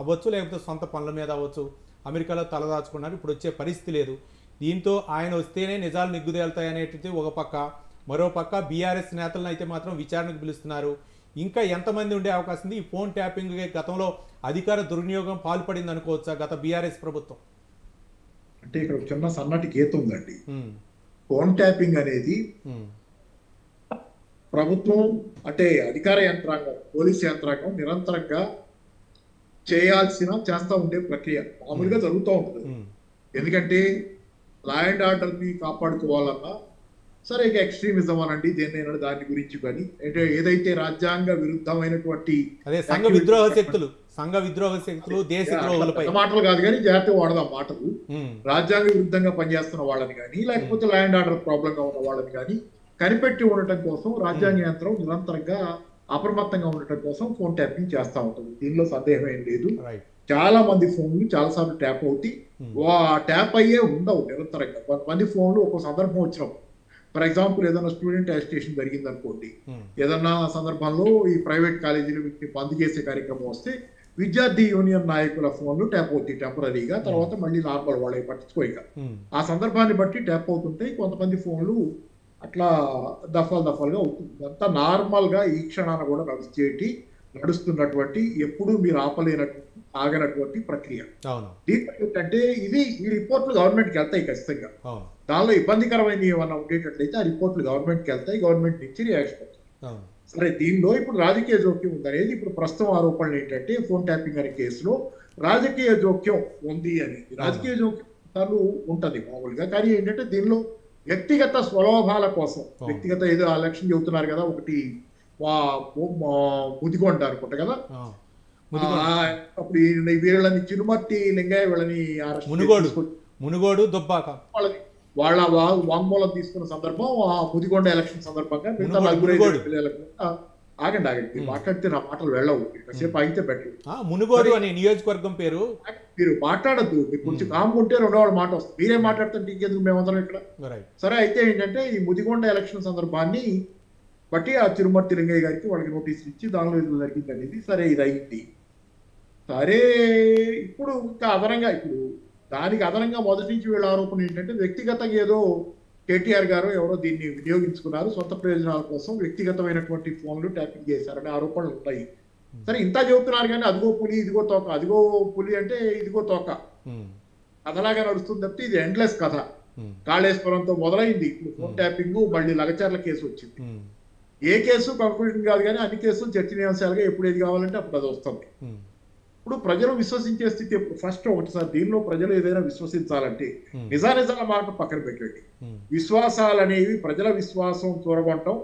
అవ్వచ్చు, లేకపోతే సొంత పనుల మీద అవ్వచ్చు, అమెరికాలో తలదాచుకున్నారు. ఇప్పుడు వచ్చే పరిస్థితి లేదు. దీంతో ఆయన వస్తేనే నిజాలు నిగ్గుదేలుతాయనేది ఒక పక్క. మరో పక్క బీఆర్ఎస్ నేతలను అయితే మాత్రం విచారణకు పిలుస్తున్నారు. ఇంకా ఎంతమంది ఉండే అవకాశం ఉంది? ఈ ఫోన్ ట్యాపింగ్ గతంలో అధికార దుర్వినియోగం పాల్పడింది అనుకోవచ్చా గత బీఆర్ఎస్ ప్రభుత్వం? అంటే ఇక్కడ చిన్న సన్నటి గీత ఉందండి. ఫోన్ ట్యాపింగ్ అనేది ప్రభుత్వం అంటే అధికార యంత్రాంగం, పోలీస్ యంత్రాంగం నిరంతరంగా చేస్తూ ఉండే ప్రక్రియ మామూలుగా జరుగుతూ ఉంటుంది. ఎందుకంటే లా అండ్ ఆర్డర్ని కాపాడుకోవాలన్నా సరే, ఇక ఎక్స్ట్రీమిజం అనండి దేన్నైనా దాని గురించి, కానీ అంటే ఏదైతే రాజ్యాంగ విరుద్ధమైనటువంటి సంఘ విద్రోహ శక్తులు దేశ మాటలు కాదు కానీ జాగ్రత్తగా వాడదాం మాటలు. రాజ్యాంగ విరుద్ధంగా పనిచేస్తున్న వాళ్ళని కానీ, లేకపోతే లా అండ్ ఆర్డర్ ప్రాబ్లం గా ఉన్న వాళ్ళని కానీ కనిపెట్టి ఉండటం కోసం రాజ్యాంగ యంత్రం నిరంతరంగా అప్రమత్తంగా ఉండటం కోసం ఫోన్ ట్యాపింగ్ చేస్తూ ఉంటుంది. దీనిలో సందేహం ఏం లేదు. చాలా మంది ఫోన్లు చాలాసార్లు ట్యాప్ అవుతాయి. ట్యాప్ అయ్యే ఉండవు నిరంతరంగా. కొంతమంది ఫోన్లు ఒక సందర్భం వచ్చినప్పుడు, ఫర్ ఎగ్జాంపుల్ ఏదైనా స్టూడెంట్ అజిటేషన్ జరిగింది అనుకోండి, ఏదన్నా సందర్భంలో ఈ ప్రైవేట్ కాలేజీలు బంద్ చేసే కార్యక్రమం వస్తే విద్యార్థి యూనియన్ నాయకుల ఫోన్లు ట్యాప్ అవుతాయి టెంపరీగా. తర్వాత మళ్ళీ నార్మల్ వాళ్ళకి పట్టించుకోక ఆ సందర్భాన్ని బట్టి ట్యాప్ అవుతుంటాయి. కొంతమంది ఫోన్లు అట్లా దఫాలుగా అవుతుంది. అంతా నార్మల్ గా ఈ క్షణాన కూడా నడుస్తున్నటువంటి ఎప్పుడు మీరు ఆగనటువంటి ప్రక్రియ. ఏంటంటే ఇది ఈ రిపోర్ట్లు గవర్నమెంట్కి వెళ్తాయి ఖచ్చితంగా. దానిలో ఇబ్బందికరమైన ఏమన్నా ఉండేటట్లయితే ఆ రిపోర్ట్లు గవర్నమెంట్కి వెళ్తాయి, గవర్నమెంట్ నుంచి రియాక్షన్ అవుతుంది. సరే, దీనిలో ఇప్పుడు రాజకీయ జోక్యం ఉందనేది ఇప్పుడు ప్రస్తుతం ఆరోపణలు ఏంటంటే ఫోన్ ట్యాపింగ్ అనే కేసులో రాజకీయ జోక్యం ఉంది అనేది. రాజకీయ జోక్యం ఉంటది మామూలుగా, కానీ ఏంటంటే దీనిలో వ్యక్తిగత స్వలోభాల కోసం, వ్యక్తిగత ఏదో ఎలక్షన్ చెబుతున్నారు కదా, ఒకటి ముదిగొండ అనుకుంటా కదా, అప్పుడు వీళ్ళని చిరుమర్తి లింగయ్య వీళ్ళని మునుగోడు దుబ్బాక వాళ్ళ వాంగ్మూలం తీసుకున్న సందర్భం ముదిగొండ ఎలక్షన్ సందర్భంగా ఆగండి మాట్లాడితే నా మాటలు వెళ్ళవు, కాసేపు అయితే బెటర్. మునుగోడు అనే నియోజకవర్గం పేరు మీరు మాట్లాడద్దు, మీరు కొంచెం కాముకుంటే రెండో వాళ్ళ మాట వస్తుంది. మీరే మాట్లాడుతుంటే ఇంకెందుకు మేమందరం ఇక్కడ. సరే, అయితే ఏంటంటే ఈ ముదిగొండ ఎలక్షన్ సందర్భాన్ని బట్టి ఆ తిరుమర్తి లింగయ్య గారికి వాళ్ళకి నోటీసులు ఇచ్చి దానిలో ఇది జరిగింది అనేది. సరే, ఇది అయింది. సరే, ఇప్పుడు ఇంకా అదనంగా ఇప్పుడు దానికి అదనంగా మొదటి నుంచి వీళ్ళ ఆరోపణ ఏంటంటే వ్యక్తిగతంగా ఏదో కేటీఆర్ గారు ఎవరో దీన్ని వినియోగించుకున్నారు, సొంత ప్రయోజనాల కోసం వ్యక్తిగతమైనటువంటి ఫోన్లు ట్యాపింగ్ చేశారనే ఆరోపణలు ఉన్నాయి. సరే ఇంత చెబుతున్నారు కానీ అదిగో పులి ఇదిగో తోక, అదిగో పులి అంటే ఇదిగో తోక కథలాగా నడుస్తుంది తప్పితే ఇది ఎండ్లెస్ కథ. కాళేశ్వరంతో మొదలైంది, ఇప్పుడు ఫోన్ ట్యాపింగ్, మళ్ళీ లగచర్ల కేసు వచ్చింది. ఏ కేసు కంక్లూజన్ కాదు కానీ అన్ని కేసులు చర్చనీయాంశాలుగా ఎప్పుడు ఏది కావాలంటే అప్పుడు అది వస్తుంది. ఇప్పుడు ప్రజలు విశ్వసించే స్థితి ఫస్ట్ ఒకటిసారి దీనిలో ప్రజలు ఏదైనా విశ్వసించాలంటే నిజానిజాల మాట పక్కన పెట్టండి. విశ్వాసాలు అనేవి ప్రజల విశ్వాసం చూరగొంటాం,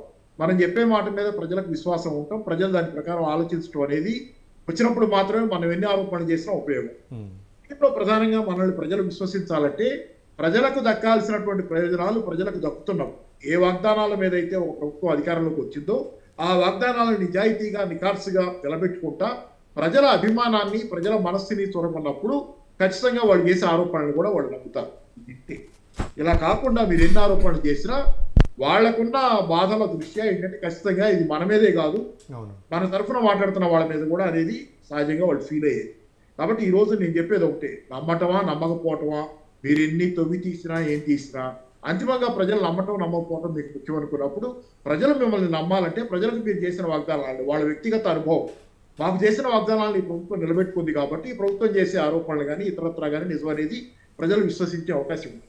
మనం చెప్పే మాట మీద ప్రజలకు విశ్వాసం ఉంటాం, ప్రజలు దాని ప్రకారం ఆలోచించడం అనేది వచ్చినప్పుడు మాత్రమే మనం ఎన్ని ఆరోపణలు చేసినా ఉపయోగం. ఇప్పుడు ప్రధానంగా మనల్ని ప్రజలు విశ్వసించాలంటే ప్రజలకు దక్కాల్సినటువంటి ప్రయోజనాలు ప్రజలకు దక్కుతున్నాం. ఏ వాగ్దానాల మీద అయితే ఒక ప్రభుత్వం అధికారంలోకి వచ్చిందో ఆ వాగ్దానాలను నిజాయితీగా నిఖార్సుగా నిలబెట్టుకుంటా ప్రజల అభిమానాన్ని ప్రజల మనస్సుని చూరమన్నప్పుడు ఖచ్చితంగా వాళ్ళు చేసే ఆరోపణలు కూడా వాళ్ళు నమ్ముతారు. ఇలా కాకుండా మీరు ఎన్ని ఆరోపణలు చేసినా వాళ్లకున్న బాధల దృష్ట్యా ఏంటంటే ఖచ్చితంగా ఇది మన మీదే కాదు, మన తరఫున మాట్లాడుతున్న వాళ్ళ మీద కూడా అనేది సహజంగా వాళ్ళు ఫీల్ అయ్యేది. కాబట్టి ఈ రోజు నేను చెప్పేది ఒకటే, నమ్మటమా నమ్మకపోవటమా, మీరు ఎన్ని తొవ్వి తీసినా ఏం తీసినా అంతిమంగా ప్రజలు నమ్మటం నమ్మకపోవటం మీకు ముఖ్యం అనుకున్నప్పుడు ప్రజలు మిమ్మల్ని నమ్మాలంటే ప్రజలకు మీరు చేసిన వాగ్దానాలు, వాళ్ళ వ్యక్తిగత అనుభవం, మాకు చేసిన వాగ్దానాలను ఈ ప్రభుత్వం నిలబెట్టుకుంది కాబట్టి ఈ ప్రభుత్వం చేసే ఆరోపణలు కానీ ఇతరత్రా కానీ నిజం అనేది ప్రజలు విశ్వసించే అవకాశం ఉంది.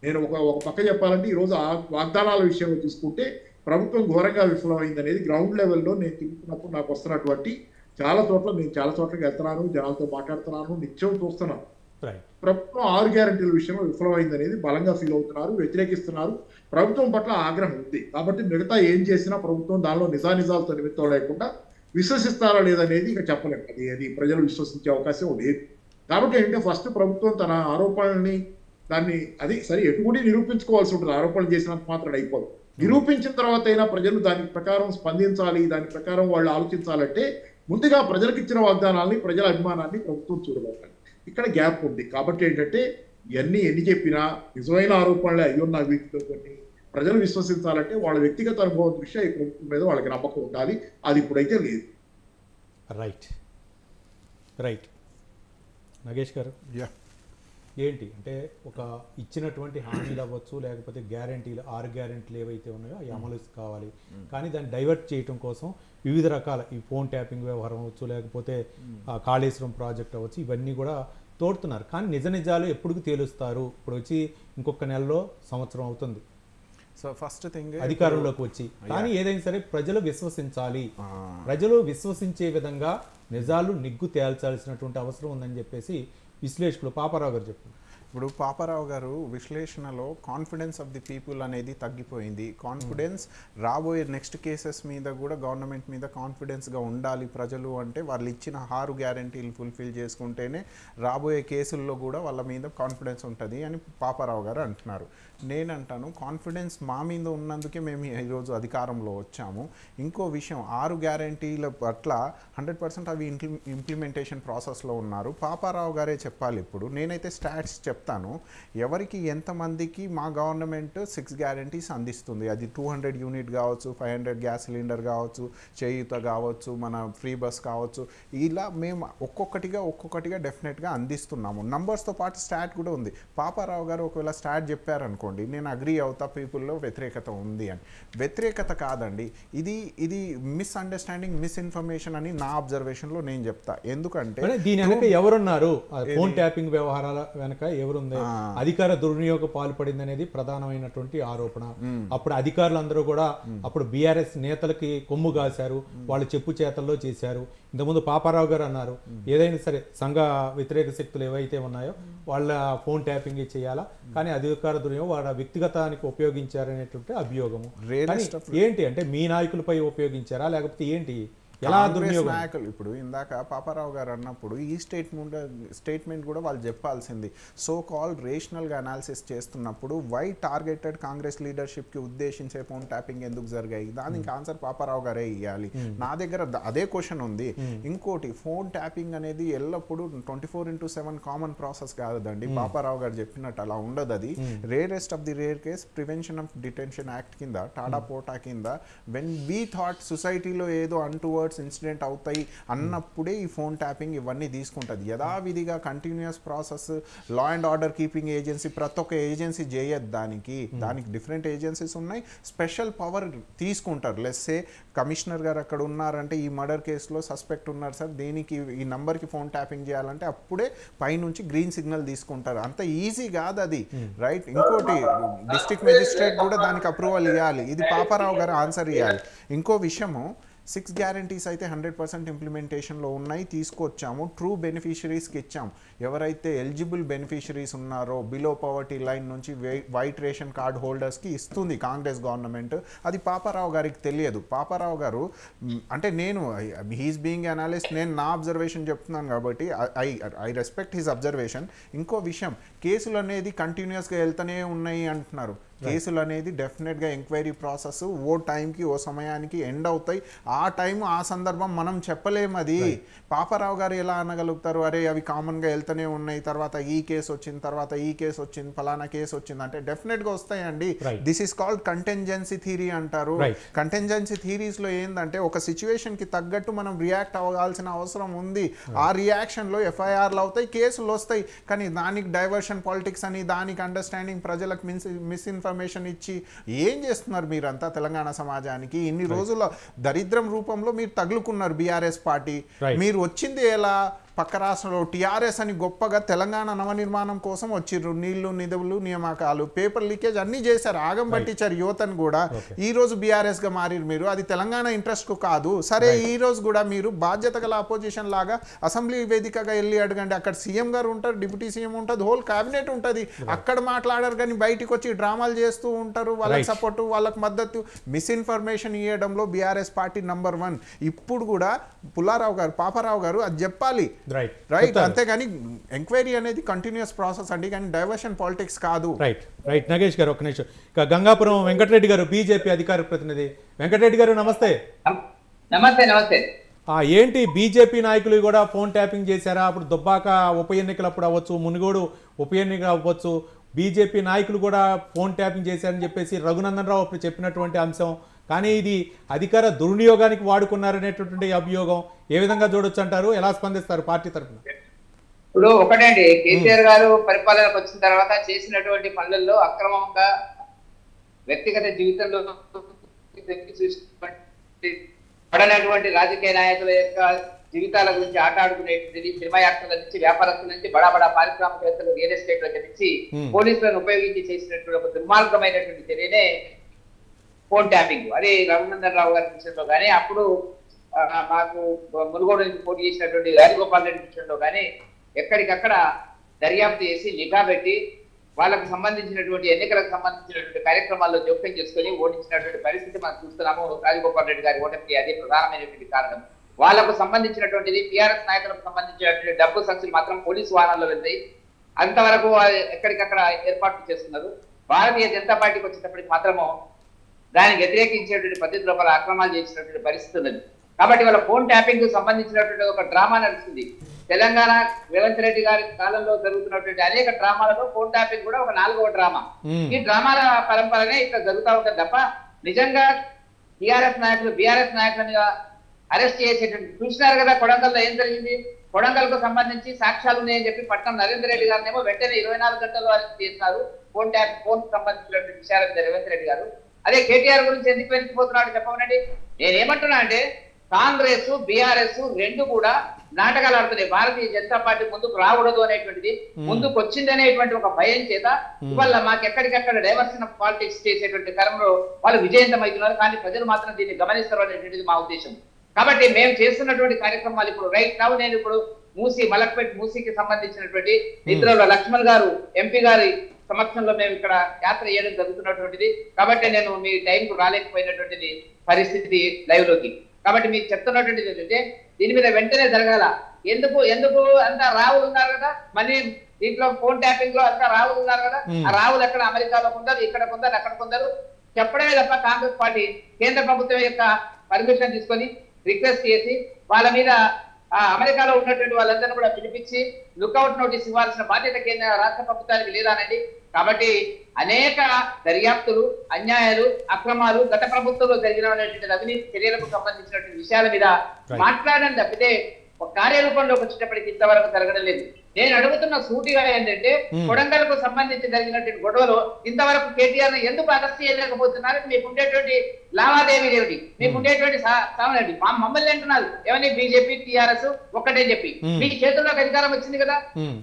నేను ఒక పక్క చెప్పాలంటే ఈరోజు ఆ వాగ్దానాల విషయంలో చూసుకుంటే ప్రభుత్వం ఘోరంగా విఫలమైంది అనేది గ్రౌండ్ లెవెల్లో నేను తిరుగుతున్నప్పుడు నాకు వస్తున్నటువంటి చాలా చోట్లకి వెళ్తున్నాను, జనాలతో మాట్లాడుతున్నాను, నిత్యం చూస్తున్నాను. ప్రభుత్వం 6 గ్యారెంటీల విషయంలో విఫలమైంది అనేది బలంగా ఫీల్ అవుతున్నారు, వ్యతిరేకిస్తున్నారు. ప్రభుత్వం పట్ల ఆగ్రహం ఉంది కాబట్టి మిగతా ఏం చేసినా ప్రభుత్వం దానిలో నిజానిజాలతో నిమిత్తం లేకుండా విశ్వసిస్తారా లేదనేది ఇక చెప్పలేము. అది ప్రజలు విశ్వసించే అవకాశం లేదు. కాబట్టి ఏంటంటే ఫస్ట్ ప్రభుత్వం తన ఆరోపణల్ని అది సరే ఎటుకుడి నిరూపించుకోవాల్సి ఉంటుంది, ఆరోపణలు చేసినంత మాత్రం అయిపోదు. నిరూపించిన తర్వాత అయినా ప్రజలు దాని ప్రకారం స్పందించాలి, దాని ప్రకారం వాళ్ళు ఆలోచించాలంటే ముందుగా ప్రజలకు ఇచ్చిన వాగ్దానాలని, ప్రజల అభిమానాన్ని ప్రభుత్వం చూడగలగాలి. ఇక్కడ గ్యాప్ ఉంది. కాబట్టి ఏంటంటే ఎన్ని చెప్పినా నిజమైన ఆరోపణలే అయ్యున్న వీటితో కొన్ని ప్రజలు విశ్వసించాలంటే వాళ్ళ వ్యక్తిగత అనుభవం దృష్ట్యా ఈ ప్రభుత్వం మీద వాళ్ళకి నమ్మకం ఉండాలి. అది ఇప్పుడైతే లేదు. రైట్ నగేష్ గారు, ఏంటి అంటే ఒక ఇచ్చినటువంటి హామీలు అవ్వచ్చు, లేకపోతే గ్యారెంటీలు 6 గ్యారెంటీలు ఏవైతే ఉన్నాయో అవి అమలు కావాలి, కానీ దాన్ని డైవర్ట్ చేయడం కోసం వివిధ రకాల ఈ ఫోన్ ట్యాపింగ్ వ్యవహారం అవ్వచ్చు, లేకపోతే కాళేశ్వరం ప్రాజెక్ట్ అవ్వచ్చు, ఇవన్నీ కూడా తోడుతున్నారు. కానీ నిజాలు ఎప్పుడు తేలుస్తారు? ఇప్పుడు వచ్చి ఇంకొక నెలలో సంవత్సరం అవుతుంది సో ఫస్ట్ థింగ్ అధికారంలోకి వచ్చి, కానీ ఏదైనా సరే ప్రజలు విశ్వసించాలి, ప్రజలు విశ్వసించే విధంగా నిజాలు నిగ్గు తేల్చాల్సినటువంటి అవసరం ఉందని చెప్పేసి విశ్లేషకులు పాపారావు గారు చెప్పారు. ఇప్పుడు పాపారావు గారు విశ్లేషణలో కాన్ఫిడెన్స్ ఆఫ్ ది పీపుల్ అనేది తగ్గిపోయింది. కాన్ఫిడెన్స్ రాబోయే నెక్స్ట్ కేసెస్ మీద కూడా గవర్నమెంట్ మీద కాన్ఫిడెన్స్గా ఉండాలి ప్రజలు అంటే వాళ్ళు ఇచ్చిన 6 గ్యారెంటీలు ఫుల్ఫిల్ చేసుకుంటేనే రాబోయే కేసుల్లో కూడా వాళ్ళ మీద కాన్ఫిడెన్స్ ఉంటుంది అని పాపారావు గారు అంటున్నారు. నేనంటాను కాన్ఫిడెన్స్ మా మీద ఉన్నందుకే మేము ఈరోజు అధికారంలో వచ్చాము. ఇంకో విషయం 6 గ్యారెంటీల పట్ల 100% అవి ఇంప్లిమెంటేషన్ ప్రాసెస్లో ఉన్నారు. పాపారావు గారే చెప్పాలి. ఇప్పుడు నేనైతే స్టాట్స్ చెప్తాను, ఎవరికి ఎంతమందికి మా గవర్నమెంట్ 6 గ్యారెంటీస్ అందిస్తుంది. అది 200 యూనిట్ కావచ్చు, 500 గ్యాస్ సిలిండర్ కావచ్చు, చేయూత కావచ్చు, మన ఫ్రీ బస్ కావచ్చు, ఇలా మేము ఒక్కొక్కటిగా డెఫినెట్గా అందిస్తున్నాము. నంబర్స్తో పాటు స్టాట్ కూడా ఉంది. పాపారావు గారు ఒకవేళ స్టాట్ చెప్పారనుకోండి, నేను అగ్రీ అవుతా పీపుల్లో వ్యతిరేకత ఉంది అని. వ్యతిరేకత కాదండి, ఇది మిస్అండర్స్టాండింగ్, మిస్ఇన్ఫర్మేషన్ అని నా అబ్జర్వేషన్లో నేను చెప్తా. ఎందుకంటే దీని వెనక ఎవరున్నారు, ఫోన్ ట్యాపింగ్ వ్యవహారాల వెనక ఎవరుంది, అధికార దుర్వినియోగ పాల్పడింది అనేది ప్రధానమైనటువంటి ఆరోపణ. అప్పుడు అధికారులందరూ కూడా అప్పుడు బీఆర్ఎస్ నేతలకి కొమ్ము కాశారు, వాళ్ళు చెప్పు చేతల్లో చేశారు. ఇంతకుముందు పాపారావు గారు అన్నారు, ఏదైనా సరే సంఘ వ్యతిరేక శక్తులు ఏవైతే ఉన్నాయో వాళ్ళ ఫోన్ ట్యాపింగ్ చేయాలా, కానీ అధికార దుర్వినియోగం వాళ్ళ వ్యక్తిగతానికి ఉపయోగించారనేటువంటి అభియోగము. ఏంటి అంటే మీ నాయకులపై ఉపయోగించారా లేకపోతే ఏంటి, ఎలా దుర్వినియోగం? నాయకులు ఇప్పుడు ఇందాక పాపారావు గారు అన్నప్పుడు ఈ స్టేట్మెంట్ కూడా వాళ్ళు చెప్పాల్సింది. సో కాల్డ్ రేషనల్గా అనాలిసిస్ చేస్తున్నప్పుడు వై టార్గెటెడ్ కాంగ్రెస్ లీడర్షిప్కి ఉద్దేశించే ఫోన్ ట్యాపింగ్ ఎందుకు జరిగాయి, దానికి ఆన్సర్ పాపారావు గారే ఇవ్వాలి. నా దగ్గర అదే క్వశ్చన్ ఉంది. ఇంకోటి, ఫోన్ ట్యాపింగ్ అనేది ఎల్లప్పుడూ 24/7 కామన్ ప్రాసెస్ కాదండి. పాపారావు గారు చెప్పినట్టు అలా ఉండదు. అది rarest of the rare case prevention of detention act కింద, టాడా పోటా కింద, వెన్ వీ థాట్ సొసైటీలో ఏదో అంటువర్డ్ అవర్స్ ఇన్సిడెంట్ అవుతాయి అన్నప్పుడే ఈ ఫోన్ ట్యాపింగ్ ఇవన్నీ తీసుకుంటుంది. యథావిధిగా continuous process law and order keeping agency ప్రతి ఒక్క ఏజెన్సీ చేయదు. దానికి డిఫరెంట్ ఏజెన్సీస్ ఉన్నాయి, స్పెషల్ పవర్ తీసుకుంటారు. లెస్సే కమిషనర్ గారు అక్కడ ఉన్నారంటే ఈ మర్డర్ కేసులో సస్పెక్ట్ ఉన్నారు సార్, దీనికి ఈ నంబర్కి ఫోన్ ట్యాపింగ్ చేయాలంటే అప్పుడే పైనుంచి గ్రీన్ సిగ్నల్ తీసుకుంటారు. అంత ఈజీ కాదు అది, రైట్? ఇంకోటి డిస్ట్రిక్ట్ మెజిస్ట్రేట్ కూడా దానికి అప్రూవల్ ఇవ్వాలి. ఇది పాపారావు గారు ఆన్సర్ ఇవ్వాలి. ఇంకో విషయము 6 గ్యారంటీస్ అయితే 100% ఇంప్లిమెంటేషన్లో ఉన్నాయి, తీసుకొచ్చాము. ట్రూ బెనిఫిషరీస్కి ఇచ్చాము. ఎవరైతే ఎలిజిబుల్ బెనిఫిషరీస్ ఉన్నారో బిలో పవర్టీ లైన్ నుంచి వైట్ రేషన్ కార్డ్ హోల్డర్స్కి ఇస్తుంది కాంగ్రెస్ గవర్నమెంట్. అది పాపారావు గారికి తెలియదు. పాపారావు గారు అంటే నేను హీస్ బీయింగ్ అనలిస్ట్, నేను నా అబ్జర్వేషన్ చెప్తున్నాను కాబట్టి ఐ రెస్పెక్ట్ హిస్ అబ్జర్వేషన్. ఇంకో విషయం, కేసులు అనేది కంటిన్యూస్గా వెళ్తూనే ఉన్నాయి అంటున్నారు. కేసులు అనేది డెఫినెట్గా ఎంక్వైరీ ప్రాసెస్ ఓ టైంకి ఓ సమయానికి ఎండ్ అవుతాయి. ఆ టైం ఆ సందర్భం మనం చెప్పలేము. అది పాపారావు గారు ఎలా అనగలుగుతారు, అరే అవి కామన్గా వెళ్తూనే ఉన్నాయి, తర్వాత ఈ కేసు వచ్చింది, తర్వాత ఈ కేసు వచ్చింది, ఫలానా కేసు వచ్చింది అంటే డెఫినెట్గా వస్తాయండి. This is called contingency theory అంటారు. కంటెంజెన్సీ థియరీస్లో ఏంటంటే ఒక సిచ్యువేషన్కి తగ్గట్టు మనం రియాక్ట్ అవ్వాల్సిన అవసరం ఉంది. ఆ రియాక్షన్లో ఎఫ్ఐఆర్లు అవుతాయి, కేసులు వస్తాయి. కానీ దానికి డైవర్షన్ పాలిటిక్స్ అని, దానికి అండర్స్టాండింగ్, ప్రజలకు మిస్ఇన్ఫర్మేషన్ ఇచ్చి ఏం చేస్తున్నారు మీరంతా తెలంగాణ సమాజానికి? ఇన్ని రోజుల దరిద్రం రూపంలో మీరు తగులుకున్నారు బీఆర్ఎస్ పార్టీ. మీరు వచ్చింది ఎలా? పక్క రాష్ట్రంలో టీఆర్ఎస్ అని గొప్పగా తెలంగాణ నవనిర్మాణం కోసం వచ్చిర్రు. నీళ్లు, నిధులు, నియామకాలు, పేపర్ లీకేజ్ అన్నీ చేశారు, ఆగం పట్టించారు యువతను కూడా. ఈ రోజు బీఆర్ఎస్గా మారిరు మీరు. అది తెలంగాణ ఇంట్రెస్ట్కు కాదు. సరే, ఈ రోజు కూడా మీరు బాధ్యత గల అపోజిషన్ లాగా అసెంబ్లీ వేదికగా వెళ్ళి అడగండి. అక్కడ సీఎం గారు ఉంటారు, డిప్యూటీ సీఎం ఉంటుంది, హోల్ క్యాబినెట్ ఉంటుంది. అక్కడ మాట్లాడారు కానీ బయటికి వచ్చి డ్రామాలు చేస్తూ ఉంటారు. వాళ్ళకి సపోర్టు, వాళ్ళకి మద్దతు, మిస్ఇన్ఫర్మేషన్ ఇవ్వడంలో బీఆర్ఎస్ పార్టీ నంబర్ 1. ఇప్పుడు కూడా పుల్లారావు గారు, పాపారావు గారు అది చెప్పాలి, రైట్? అంతేగాని ఎంక్వైరీ అనేది కంటిన్యూస్ ప్రాసెస్ అండి, కానీ డైవర్షన్ పాలిటిక్స్ కాదు. రైట్ నగేష్ గారు, ఒక్క నిమిషం. ఇక గంగాపురం వెంకటరెడ్డి గారు, బీజేపీ అధికార ప్రతినిధి. వెంకటరెడ్డి గారు నమస్తే. నమస్తే. ఏంటి బీజేపీ నాయకులు కూడా ఫోన్ ట్యాపింగ్ చేశారా? అప్పుడు దుబ్బాక ఉప ఎన్నికలు అప్పుడు అవ్వచ్చు, మునుగోడు ఉప ఎన్నిక అవ్వచ్చు, బీజేపీ నాయకులు కూడా ఫోన్ ట్యాపింగ్ చేశారని చెప్పేసి రఘునందన్ రావు అప్పుడు చెప్పినటువంటి అంశం. కానీ ఇది అధికార దుర్వినియోగానికి వాడుకున్నారనేటటువంటి అభియోగం ఏ విధంగా చూడొచ్చు అంటారు? ఎలా స్పందిస్తారు పార్టీ తరఫున? ఇప్పుడు ఒకటండి, కేసీఆర్ గారు పరిపాలనకు వచ్చిన తర్వాత చేసినటువంటి పనులలో అక్రమంగా వ్యక్తిగత జీవితంలో పడనటువంటి రాజకీయ నాయకుల యొక్క జీవితాల గురించి ఆట ఆడుకునేటువంటిది, సినిమా యాక్టర్ల నుంచి, వ్యాపారస్తుల నుంచి, బడా పారిశ్రామికవేత్తలు, రియల్ ఎస్టేట్ నుంచి పోలీసులను ఉపయోగించి చేసినటువంటి ఒక దుర్మార్గమైనటువంటి చర్యనే ఫోన్ ట్యాపింగ్. అది రఘునందన్ రావు గారి విషయంలో కానీ, అప్పుడు మాకు మునుగోడు నుంచి పోటీ చేసినటువంటి రాజగోపాల్ రెడ్డి విషయంలో కానీ ఎక్కడికక్కడ దర్యాప్తు చేసి నిఘా పెట్టి వాళ్ళకు సంబంధించినటువంటి ఎన్నికలకు సంబంధించినటువంటి కార్యక్రమాల్లో జోక్యం చేసుకుని ఓడించినటువంటి పరిస్థితి మనం చూస్తున్నాము. రాజగోపాల్ రెడ్డి గారి ఓటమికి అదే ప్రధానమైనటువంటి కారణం. వాళ్లకు సంబంధించినటువంటిది టీఆర్ఎస్ నాయకులకు సంబంధించినటువంటి డబ్బు సంచులు మాత్రం పోలీసు వాహనాల్లో వెళ్తాయి. అంతవరకు ఎక్కడికక్కడ ఏర్పాట్లు చేస్తున్నారు. భారతీయ జనతా పార్టీకి వచ్చేటప్పటికి మాత్రము దానికి వ్యతిరేకించేటువంటి పద్ధతి లోపల అక్రమాలు చేసినటువంటి పరిస్థితి ఉన్నది. కాబట్టి వాళ్ళ ఫోన్ ట్యాపింగ్ కు సంబంధించినటువంటి ఒక డ్రామా నడుస్తుంది. తెలంగాణ రేవంత్ రెడ్డి గారి కాలంలో జరుగుతున్నటువంటి అనేక డ్రామాలలో ఫోన్ ట్యాపింగ్ కూడా ఒక 4వ డ్రామా. ఈ డ్రామాల పరంపరనే ఇక్కడ జరుగుతూ ఉంటుంది తప్ప నిజంగా టీఆర్ఎస్ నాయకులు, బీఆర్ఎస్ నాయకులను అరెస్ట్ చేసేటువంటి చూసినారు కదా. కొడంగల్లో ఏం జరిగింది? కొడంగల్కు సంబంధించి సాక్ష్యాలు ఉన్నాయని చెప్పి పట్నం నరేందర్ రెడ్డి గారినేమో వెంటనే 24 గంటల్లో అరెస్ట్ చేస్తున్నారు. ఫోన్ సంబంధించినటువంటి విషయాలు రేవంత్ రెడ్డి గారు. అదే కేటీఆర్ గురించి ఎందుకు వెళ్తిపోతున్నాడు చెప్పమనండి. నేనేమంటున్నా అంటే కాంగ్రెస్, బీఆర్ఎస్ రెండు కూడా నాటకాలు ఆడుతున్నాయి. భారతీయ జనతా పార్టీ ముందుకు రాకూడదు అనేటువంటిది, ముందుకు వచ్చింది అనేటువంటి ఒక భయం చేత ఇవాళ మాకు ఎక్కడికక్కడ డైవర్షన్ ఆఫ్ పాలిటిక్స్ చేసేటువంటి క్రమంలో వాళ్ళు విజయవంతం అవుతున్నారు. కానీ ప్రజలు మాత్రం దీన్ని గమనిస్తారు అనేటువంటిది మా ఉద్దేశం. కాబట్టి మేము చేస్తున్నటువంటి కార్యక్రమాలు ఇప్పుడు రైట్ నౌ నేను ఇప్పుడు మలక్పేట్ మూసీకి సంబంధించినటువంటి నిద్రలో లక్ష్మణ్ గారు ఎంపీ గారి సమక్షంలో మేము ఇక్కడ యాత్ర చేయడం జరుగుతున్నటువంటిది. కాబట్టి నేను మీ టైంకు రాలేకపోయినటువంటిది పరిస్థితి లైవ్ లోకి. కాబట్టి మీకు చెప్తున్నటువంటిది ఏంటంటే దీని మీద వెంటనే జరగాల. ఎందుకు అంతా రావులు ఉన్నారు కదా, మళ్ళీ దీంట్లో ఫోన్ ట్యాపింగ్ లో అంతా రావులు ఉన్నారు కదా. ఆ రావులు ఎక్కడ అమెరికాలో కొందరు, ఇక్కడ కొందరు, అక్కడ కొందరు చెప్పడమే తప్ప కాంగ్రెస్ పార్టీ కేంద్ర ప్రభుత్వం యొక్క పర్మిషన్ తీసుకొని రిక్వెస్ట్ చేసి వాళ్ళ మీద అమెరికాలో ఉన్నటువంటి వాళ్ళందరూ కూడా పిలిపించి లుకౌట్ నోటీస్ ఇవ్వాల్సిన బాధ్యత కేంద్ర రాష్ట్ర ప్రభుత్వానికి లేదానండి. కాబట్టి అనేక దర్యాప్తులు, అన్యాయాలు, అక్రమాలు గత ప్రభుత్వంలో జరిగినటువంటి అవినీతి చర్యలకు సంబంధించినటువంటి విషయాల మీద మాట్లాడడం తప్పితే ఒక కార్యరూపంలోకి వచ్చేటప్పటికి ఇంతవరకు జరగడం లేదు. నేను అడుగుతున్న సూటిగా ఏంటంటే కొడంగల్కు సంబంధించి జరిగినటువంటి గొడవలో ఇంతవరకు కేటీఆర్ ను ఎందుకు అరెస్ట్ చేయలేకపోతున్నారు? మీకు ఉండేటువంటి లావాదేవీ ఏమిటి? మీకు ఉండేటువంటి సామనండి మమ్మల్ని అంటున్నారు ఏమని బీజేపీ టీఆర్ఎస్ ఒక్కటే చెప్పి మీ చేతుల్లోకి అధికారం వచ్చింది కదా,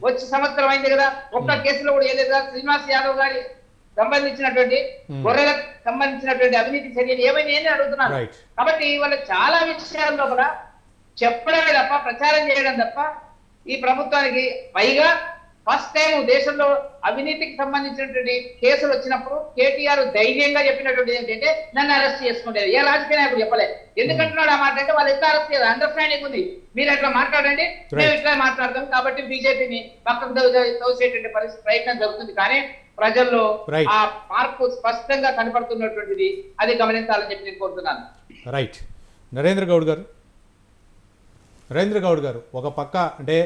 వచ్చి సంవత్సరం అయింది కదా, ఒక్క కేసులో కూడా ఏలేదు కదా. శ్రీనివాస్ యాదవ్ గారి సంబంధించినటువంటి గొర్రెలకు సంబంధించినటువంటి అవినీతి చర్యలు ఏమైనా అడుగుతున్నారు. కాబట్టి వాళ్ళు చాలా విషయాల్లో కూడా చెప్పడమే తప్ప ప్రచారం చేయడం తప్ప ఈ ప్రభుత్వానికి పైగా ఫస్ట్ టైం దేశంలో అవినీతికి సంబంధించినటువంటి కేసులు వచ్చినప్పుడు కేటీఆర్ ధైర్యంగా చెప్పినటువంటి ఏంటంటే నన్ను అరెస్ట్ చేసుకుంటారు. ఏ రాజకీయ నాయకుడు చెప్పలేదు. ఎందుకంటున్నాడు ఆ మాట అంటే వాళ్ళు ఎట్లా అరెస్ట్ చేయాలి అండర్స్టాండింగ్ ఉంది. మీరు ఎట్లా మాట్లాడండి, మేము ఇట్లా మాట్లాడతాం. కాబట్టి బీజేపీని పక్కకు తోసేటువంటి ప్రయత్నం జరుగుతుంది. కానీ ప్రజల్లో ఆ మార్పు స్పష్టంగా కనపడుతున్నటువంటిది, అది గమనించాలని చెప్పి నేను కోరుతున్నాను. రైట్. నరేంద్ర గౌడ్ గారు ఒక పక్క అంటే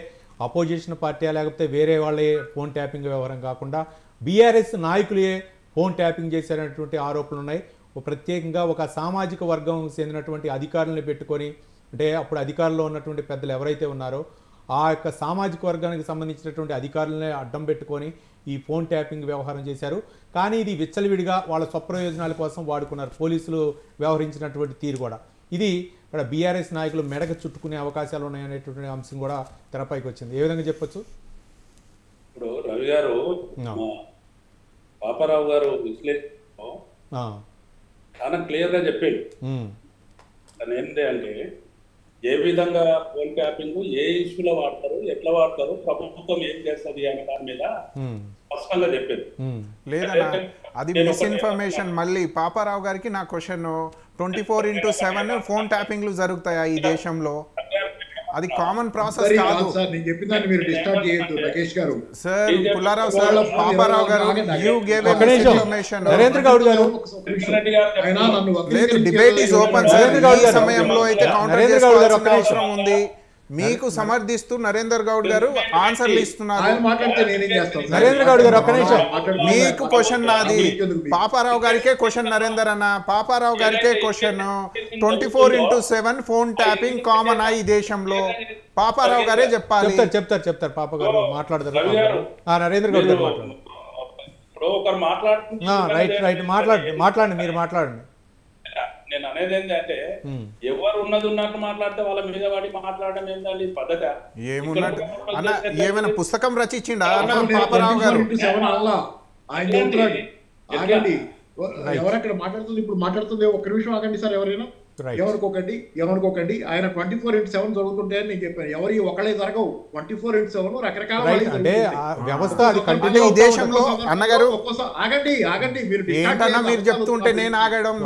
అపోజిషన్ పార్టీ లేకపోతే వేరే వాళ్ళే ఫోన్ ట్యాపింగ్ వ్యవహారం కాకుండా బీఆర్ఎస్ నాయకులే ఫోన్ ట్యాపింగ్ చేసేటటువంటి ఆరోపణలు ఉన్నాయి. ప్రత్యేకంగా ఒక సామాజిక వర్గం చెందినటువంటి అధికారులను పెట్టుకొని, అంటే అప్పుడు అధికారంలో ఉన్నటువంటి పెద్దలు ఎవరైతే ఉన్నారో ఆ యొక్క సామాజిక వర్గానికి సంబంధించినటువంటి అధికారులనే అడ్డం పెట్టుకొని ఈ ఫోన్ ట్యాపింగ్ వ్యవహారం చేశారు. కానీ ఇది విచ్చలవిడిగా వాళ్ళ స్వప్రయోజనాల కోసం వాడుకున్నారు. పోలీసులు వ్యవహరించినటువంటి తీరు కూడా ఇది ఇక్కడ బీఆర్ఎస్ నాయకులు మెడకు చుట్టుకునే అవకాశాలు ఉన్నాయనేటువంటి అంశం కూడా తెరపైకి వచ్చింది. ఏ విధంగా చెప్పొచ్చు? ఇప్పుడు రవి గారు పాపారావు గారు విశ్లేషణ చాలా క్లియర్ గా చెప్పాడు. తను ఏంటి అంటే ఏ విధంగా ఫోన్ ట్యాపింగ్ ఏ ఇష్యూలో వాడతారు, ఎట్లా వాడతారు, ప్రభుత్వం ఏం చేస్తుంది అనే దాని మీద స్పష్టంగా చెప్పారు. లేదన్నా అది మిస్ఇన్ఫర్మేషన్. మళ్ళీ పాపారావు గారికి నా క్వశ్చన్, 24/7 ఫోన్ ట్యాపింగ్లు జరుగుతాయా ఈ దేశంలో? అది కామన్ ప్రాసెస్ కాదు సార్. నేను చెప్పినాను, మీరు డిస్టర్బ్ చేయొద్దు నగేష్ గారు. సార్ పుల్లారావు సార్, పాపారావు గారు you gave a misinformation. Narendra Goud గారు లేదు, డిబేట్ ఇస్ ఓపెన్ సార్. ఈ సమయంలో అయితే కౌంటర్ చేసుకోవాల్సిన అవసరం ఉంది. మీకు సమర్థిస్తూ నరేందర్ గౌడ్ గారు ఆన్సర్లు ఇస్తున్నారు. నరేంద్ర గౌడ్ గారు ఒక్క నిమిషం. మీకు క్వశ్చన్ నాది, పాపారావు గారికే క్వశ్చన్ నరేందర్ అన్న. పాపారావు గారికే క్వశ్చన్, 24/7 ఫోన్ ట్యాపింగ్ కామన్ ఈ దేశంలో? పాపారావు గారే చెప్పాలి. చెప్తారు పాప గారు మాట్లాడతారు. నరేంద్ర గౌడ్ గారు మాట్లాడండి. మీరు మాట్లాడండి. నేను అనేది ఏంటంటే ఎవరు ఉన్నది ఉన్నట్టు మాట్లాడితే వాళ్ళ మీద వాడి మాట్లాడడం ఏంటండి పద్ధత? ఏమున్నట్టు అన్న, ఏమైనా పుస్తకం రచించిండా పాపారావు గారు? ఎవరక్కడ మాట్లాడుతుంది? ఇప్పుడు మాట్లాడుతుంది. ఒక్క నిమిషం ఆగండి సార్. ఎవరైనా ఏమనుకోకండి. ఆయన 24/7 జరుగుతుంటే అని నేను చెప్పాను. ఎవరి ఒకళ్ళే జరగవు. 24/7 రకరకాల వ్యవస్థ ఈ దేశంలో. అన్నగారు ఆగండి. మీరు చెప్తుంటే నేను ఆగడం,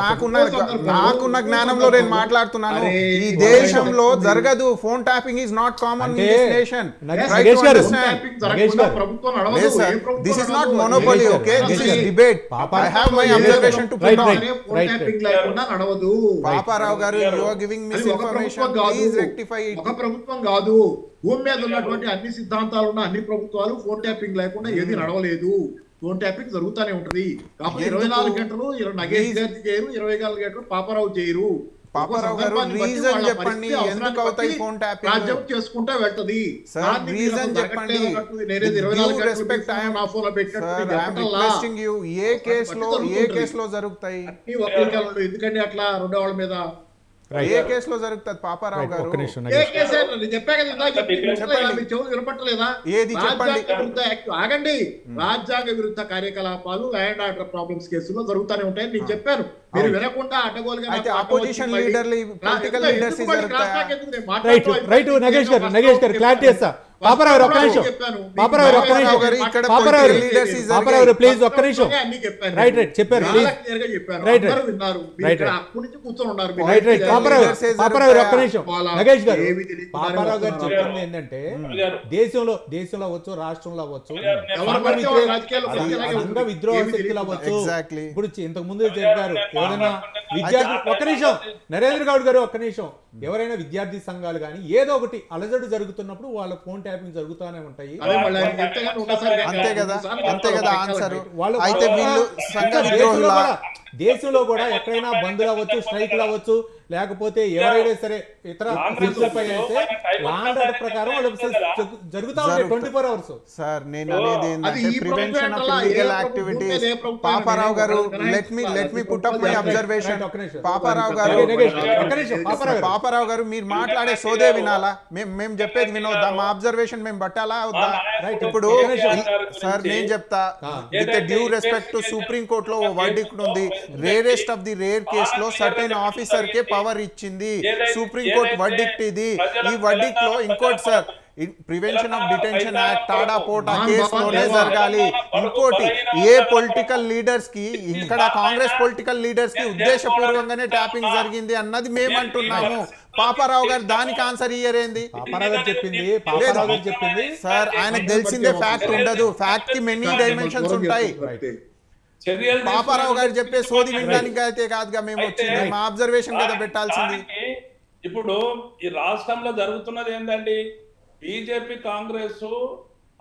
నాకున్న జ్ఞానంలో నేను మాట్లాడుతున్నాను. ఈ దేశంలో జరగదు. Phone tapping is not common in this nation. This is not monopoly, okay? This is debate. I have my observation to put on. Paparao గారు, you are giving misinformation. Please rectify it. ఒక ప్రభుత్వం కాదు, భూమి మీద ఉన్నటువంటి అన్ని సిద్ధాంతాలు ఉన్న అన్ని ప్రభుత్వాలు ఫోన్ ట్యాపింగ్ లేకుండా ఏది నడవలేదు. ఫోన్ ట్యాపింగ్ జరుగుతూనే ఉంటది. కాబట్టి 24 గంటలు నగేష్ గారు చేయరు, 24 గంటలు పాపారావు చేయరు. పాపారావు గారు రీజన్ చెప్పండి, ఎందుకు అవుతాయి ఫోన్ ట్యాపింగ్? రాజ్యం చేసుకుంటా వెళ్తది. సార్ రీజన్ చెప్పండి. Respect I am requesting you. ఏ కేసులో జరుగుతాయి? ఎందుకంటే అట్లా రెండో వాళ్ళ మీద ఏ కేసులో జరుగుతుంది పాపారావు గారు? వినపట్టలేదా? ఏది చెప్పండి. ఆగండి. రాజ్యాంగ విరుద్ధ కార్యకలాపాలు, ల్యాండ్ ఆర్డర్ ప్రాబ్లమ్స్ కేసులో జరుగుతూనే ఉంటాయని నేను చెప్పాను. మీరు వినకుండా అడ్డగోలుగా అపోజిషన్ లీడర్లు, పొలిటికల్ లీడర్స్ నగేష్ గారు క్లారిటీ ఇస్తా. పాపారావు ఒక్క నిమిషం. ప్లీజ్ ఒక్క నిమిషం. రైట్ చెప్పారు. పాపారావు ఒక్క నిమిషం. నగేష్ గారు, పాపారావు గారు చెప్పింది ఏంటంటే దేశంలో అవ్వచ్చు, రాష్ట్రంలో అవ్వచ్చు, సంఘ విద్రోహ శక్తులు అవ్వచ్చు. ఇప్పుడు ఇంతకు ముందు చెప్పారు, ఏదైనా విద్యార్థి ఒక్క నిమిషం నరేంద్ర గౌడ్ గారు ఒక్క నిమిషం, ఎవరైనా విద్యార్థి సంఘాలు కానీ ఏదో ఒకటి అలజడి జరుగుతున్నప్పుడు వాళ్ళ ఫోన్ ట్యాపింగ్ జరుగుతూనే ఉంటాయి. అంతే కదా ఆన్సర్. వాళ్ళు అయితే వీళ్ళు సంఘ దేశంలో కూడా ఎక్కడైనా బంద్లు అవ్వచ్చు, స్ట్రైక్లు అవ్వచ్చు, లేకపోతే ఎవరైనా సరే ఇతర పై అయితే లాండ్ ఆర్డర్ ప్రకారం వాళ్ళు జరుగుతా ఉంటాయి 24 hours. సార్ నేను అనేది ఏంటంటే prevention of illegal activities. Paparao garu let me put up my observation. Paparao garu మీరు మాట్లాడే సోదే వినాలా, మేము చెప్పేది వినొద్దా? మా అబ్జర్వేషన్ మేము పట్టాలా వద్దా? ఇప్పుడు సార్ నేను చెప్తా, with due respect to supreme కోర్టులో ఓ వర్డిక్ట్ ఉంది. రేరెస్ట్ ఆఫ్ ది రేర్ కేసులో సర్టెన్ ఆఫీసర్ కే పవర్ ఇచ్చింది సుప్రీం కోర్టు వర్డిక్ట్ ఇది. ఈ వర్డిక్ట్ లో ఇంకోటి sir, prevention of detention act TADA POTA కేసులోనే జరగాలి. ఇంకోటి ఏ పొలిటికల్ లీడర్స్ కి, ఇక్కడ కాంగ్రెస్ పొలిటికల్ లీడర్స్ కి ఉద్దేశపూర్వకంగానే ట్యాపింగ్ జరిగింది అన్నది మేమంటున్నాము. పాపారావు గారు దానికి ఆన్సర్ ఇయ్యరేంది? సార్ ఆయనకు తెలిసిందే ఫ్యాక్ట్ ఉండదు, ఫ్యాక్ట్ కి మెనీ డైమెన్షన్స్ ఉంటాయి. పాపారావు గారు చెప్పే సోది వినడానికి అయితే కాదుగా మేము వచ్చింది, మా అబ్జర్వేషన్ కదా పెట్టాల్సింది. ఇప్పుడు ఈ రాష్ట్రంలో జరుగుతున్నది ఏంటండి, బీజేపీ కాంగ్రెస్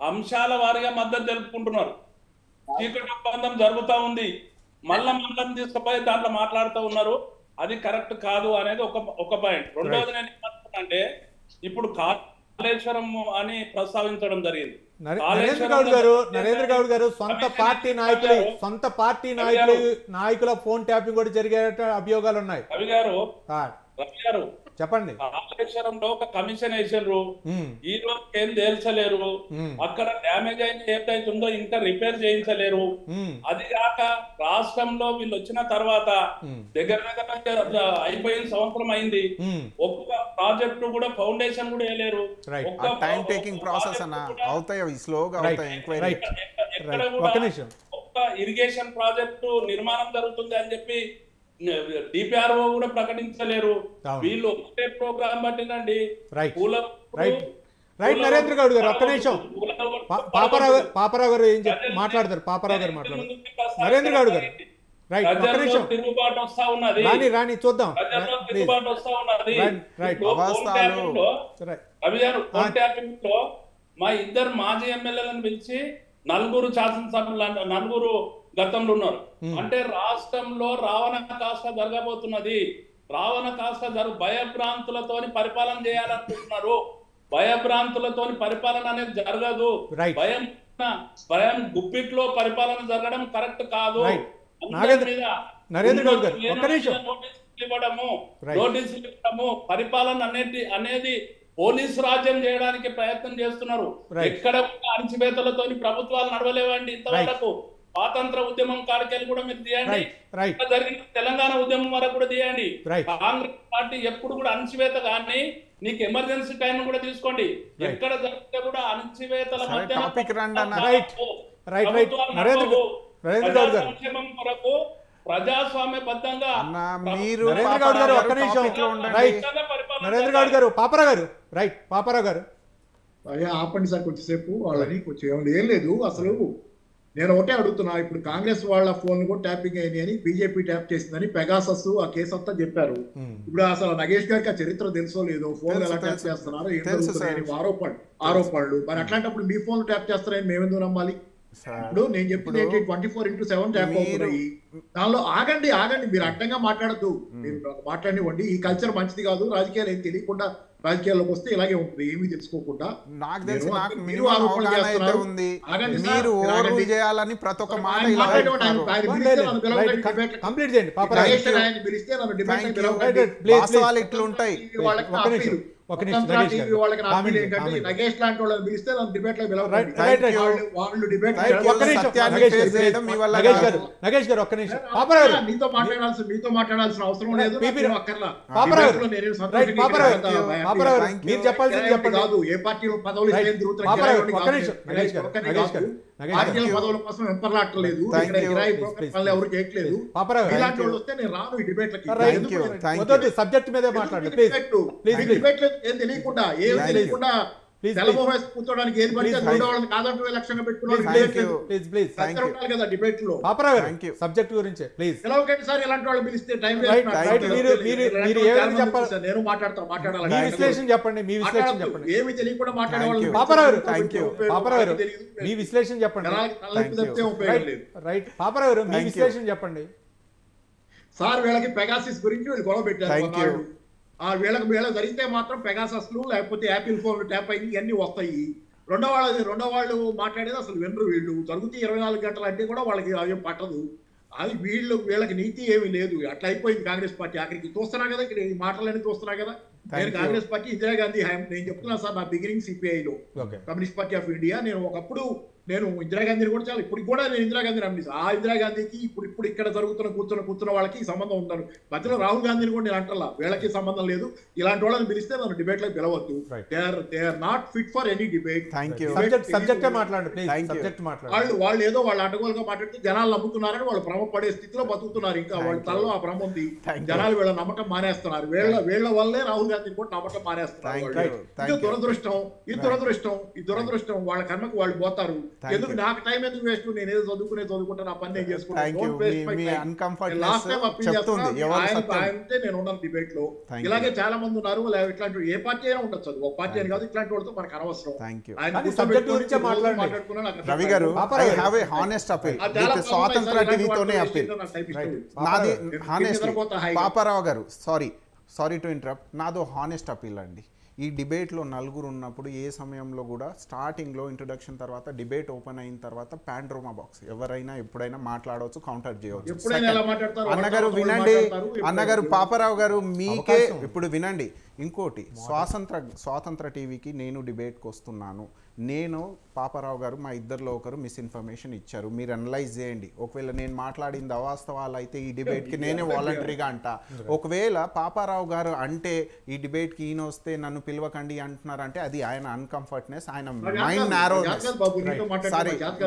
అంశాల వారీగా మద్దతు తెలుపుకుంటున్నారు. చీకటి ఒప్పందం జరుగుతూ ఉంది, మళ్ళా మందం తీసుకుపోయి దాంట్లో మాట్లాడుతూ ఉన్నారు. అది కరెక్ట్ కాదు అనేది ఒక పాయింట్. రెండోది నేను ఏమంటున్నానంటే, ఇప్పుడు కాళేశ్వరం అని ప్రస్తావించడం జరిగింది. నరేంద్ర గౌడ్ గారు సొంత పార్టీ నాయకుల ఫోన్ ట్యాపింగ్ కూడా జరిగే అభియోగాలు ఉన్నాయి. రవి గారు చెప్పండి. కాళేశ్వరంలో ఒక కమిషన్ వేసారు, ఈ రోజు ఏం తేల్చలేరు. అక్కడ డ్యామేజ్ అయిన ఏదైతే ఉందో ఇంకా రిపేర్ చేయించలేరు. అది కాక రాష్ట్రంలో వీళ్ళు వచ్చిన తర్వాత దగ్గర అయిపోయిన సంవత్సరం అయింది, ఒక్క ప్రాజెక్టు కూడా ఫౌండేషన్ కూడా వేయలేరు. టైం టేకింగ్ ప్రాసెస్ అన్న, అవుతాయి స్లోగా అవుతాయి. ఒక్క ఇరిగేషన్ ప్రాజెక్టు నిర్మాణం జరుగుతుంది అని చెప్పి డిపిఆర్ఓ కూడా ప్రకటించలేరు. వీళ్ళు ఒకటే ప్రోగ్రామ్ పట్టినండి. నరేంద్ర గౌడ్ గారు ఒక్క నిమిషం, పాపారావు గారు ఏం మాట్లాడతారు? పాపారావు గారు మాట్లాడతారు. నరేంద్ర గౌడ్ గారు తిరుగుబాటు వస్తా ఉన్నది, రాని చూద్దాం. తిరుగుబాటు వస్తా ఉన్నది. మా ఇద్దరు మాజీ ఎమ్మెల్యేలను పిలిచి నలుగురు శాసనసభ్యులు, నలుగురు గతంలో ఉన్నారు. అంటే రాష్ట్రంలో రావణ కాస్త జరగబోతున్నది. రావణ కాస్త భయభ్రాంతులతోని పరిపాలన చేయాలనుకుంటున్నారు. భయభ్రాంతులతోని పరిపాలన అనేది జరగదు. భయం గుప్పిట్లో పరిపాలన జరగడం కరెక్ట్ కాదు. నోటీసులు ఇవ్వడము, పరిపాలన అనేది పోలీసు రాజ్యం చేయడానికి ప్రయత్నం చేస్తున్నారు. ఎక్కడ అణచివేతలతో ప్రభుత్వాలు నడవలేవండి. ఇంతవరకు స్వాతంత్ర ఉద్యమం కాడికెళ్ళి కూడా మీరు తీయండి, జరిగిన తెలంగాణ ఉద్యమం వరకు కూడా తీయండి. కాంగ్రెస్ పార్టీ ఎప్పుడు కూడా అణచివేత కానీ, నీకు ఎమర్జెన్సీ టైం కూడా తీసుకోండి, ఎక్కడ జరిగితే కూడా అణచివేతల సంక్షేమం కొరకు ప్రజాస్వామ్యబద్ధంగా ఆపండి సార్ కొంచెంసేపు. వాళ్ళని కొంచెం ఏం లేదు. అసలు నేను ఒకటే అడుగుతున్నా, ఇప్పుడు కాంగ్రెస్ వాళ్ళ ఫోన్ కూడా ట్యాపింగ్ అయ్యింది అని, బీజేపీ ట్యాప్ చేసిందని పెగాసస్ ఆ కేసు అంతా చెప్పారు. ఇప్పుడు అసలు నగేష్ గారికి ఆ చరిత్ర తెలుసో లేదో, ఫోన్ ఎలా ట్యాప్ చేస్తున్నారో ఏం జరుగుతుంది ఆరోపణలు. మరి అట్లాంటప్పుడు మీ ఫోన్ ట్యాప్ చేస్తారని మేమెందుకు నమ్మాలి? ఇప్పుడు నేను చెప్పింది 24/7 ట్యాప్ అవుతున్నాయి. దానిలో ఆగండి మీరు అడ్డంగా మాట్లాడద్దు, మీరు మాట్లాడివ్వండి. ఈ కల్చర్ మంచిది కాదు. రాజకీయాలు ఏం తెలియకుండా రాజకీయాల్లోకి వస్తే ఇలాగే ఉంటుంది, ఏమీ తెలుసుకోకుండా. నాకు తెలిసి చేయాలని ప్రతి ఒక్క మాట ఇట్లుంటాయి. నగేష్ లాంటి వాళ్ళని పిలిస్తే నన్ను డిబేట్ లో మీతో మాట్లాడాల్సిన అవసరం లేదు. కాదు ఏ పార్టీ పదవులు పదవుల కోసం వెంపర్లాట్టలేదు, ఎవరు చేయట్లేదు. ఇలాంటి వాళ్ళు వస్తే నేను రాను ఈ డిబేట్లకి. సబ్జెక్ట్ మీద మాట్లాడండి. డిబేట్లు ఏం తెలియకుండా తెల్లమొహం వేసి కూర్చోడానికి ఏది పడితే రెండో వాళ్ళని కాదంటే లక్ష్యంగా పెట్టుకున్నాడు కదా డిబేట్ లో. సబ్జెక్ట్ గురించి ప్లీజ్ తెలవకండి సార్, ఇలాంటి వాళ్ళు పిలిస్తే టైం నేను మాట్లాడాలి. విశ్లేషణ చెప్పండి, మీ విశ్లేషణ చెప్పండి. ఏమి తెలియకుండా మాట్లాడే వాళ్ళు మీ విశ్లేషణ చెప్పండి. రైట్ పాపరావు మీ విశ్లేషణ చెప్పండి సార్. వీళ్ళకి పెగాసిస్ గురించి వీళ్ళు గొడవ పెట్టారు. వీళ్ళకి జరిగితే మాత్రం పెగాసస్లు లేకపోతే యాపిల్ ఫోన్ ట్యాప్ అయ్యి ఇవన్నీ వస్తాయి. రెండో వాళ్ళు మాట్లాడేది అసలు వినరు. వీళ్ళు జరుగుతూ 24 గంటలు అంటే కూడా వాళ్ళకి అవేం పట్టదు. అది వీళ్ళకి నీతి ఏమీ లేదు. అట్లా అయిపోయింది కాంగ్రెస్ పార్టీ. ఆఖరికి చూస్తున్నా కదా, ఇక్కడ ఈ మాటలన్నీ చూస్తున్నా కదా. నేను కాంగ్రెస్ పార్టీ ఇందిరాగాంధీ నేను చెప్తున్నా సార్, నా బిగినింగ్ సిపిఐలో కమ్యూనిస్ట్ పార్టీ ఆఫ్ ఇండియా. నేను ఒకప్పుడు నేను ఇందిరాగాంధీని కూడా చాలా ఇప్పుడు కూడా నేను ఇందిరాగాంధీని నమ్మిస్తాను. ఆ ఇందిరాగాంధీకి ఇప్పుడు ఇక్కడ కూర్చున్న వాళ్ళకి సంబంధం ఉండాలి. మధ్యలో రాహుల్ గాంధీని కూడా నేను అంటలా, వీళ్ళకి సంబంధం లేదు. ఇలాంటి వాళ్ళని పిలిస్తే నన్ను డిబేట్ లో పిలవద్దు. They are not fit for any debate. వాళ్ళు ఏదో వాళ్ళు అడ్డగోలుగా మాట్లాడితే జనాలు నమ్ముతున్నారని వాళ్ళు భ్రమ పడే స్థితిలో బతుకుతున్నారు. ఇంకా వాళ్ళ తలలో ఆ భ్రమ ఉంది. జనాలు వీళ్ళ నమ్మకం మానేస్తున్నారు. వీళ్ళ వల్లే రాహుల్ గాంధీ కూడా నమ్మకం మానేస్తున్నారు. ఇది దురదృష్టం. వాళ్ళ కర్మకు వాళ్ళు పోతారు. ఎందుకు నాకు టైం ఎందుకు వేస్ట్? నేను ఏదో చదువుకుంటా నా పని నేను చేసుకుంటాను. నేను ఉన్నాను డిబేట్ లో. ఇలాగే చాలా మంది ఉన్నారు. ఇట్లాంటి ఏ పార్టీ అయినా ఉండొచ్చు, ఒక పార్టీ అని కాదు. ఇట్లాంటి వాళ్ళతో మనకు అనవసరం. రవి గారు, స్వాతంత్ర టీవీతోనే అప్పీల్. పాపారావు గారు, సారీ టు ఇంటరప్ట్. నాదో హానెస్ట్ అప్పీల్ అండి. ఈ డిబేట్లో నలుగురు ఉన్నప్పుడు ఏ సమయంలో కూడా స్టార్టింగ్లో ఇంట్రొడక్షన్ తర్వాత డిబేట్ ఓపెన్ అయిన తర్వాత పాండ్రోమా బాక్స్ ఎవరైనా ఎప్పుడైనా మాట్లాడవచ్చు, కౌంటర్ చేయవచ్చు. అన్నగారు వినండి, అన్నగారు పాపారావు గారు మీకే ఇప్పుడు వినండి. ఇంకోటి, స్వాతంత్ర టీవీకి నేను డిబేట్కి వస్తున్నాను. నేను పాపారావు గారు మా ఇద్దరిలో ఒకరు మిస్ఇన్ఫర్మేషన్ ఇచ్చారు. మీరు అనలైజ్ చేయండి. ఒకవేళ నేను మాట్లాడింది అవాస్తవాలు అయితే ఈ డిబేట్కి నేనే వాలంటరీగా అంటా. ఒకవేళ పాపారావు గారు అంటే ఈ డిబేట్కి ఈయన వస్తే నన్ను పిలవకండి అంటున్నారంటే అది ఆయన అన్కంఫర్ట్నెస్, ఆయన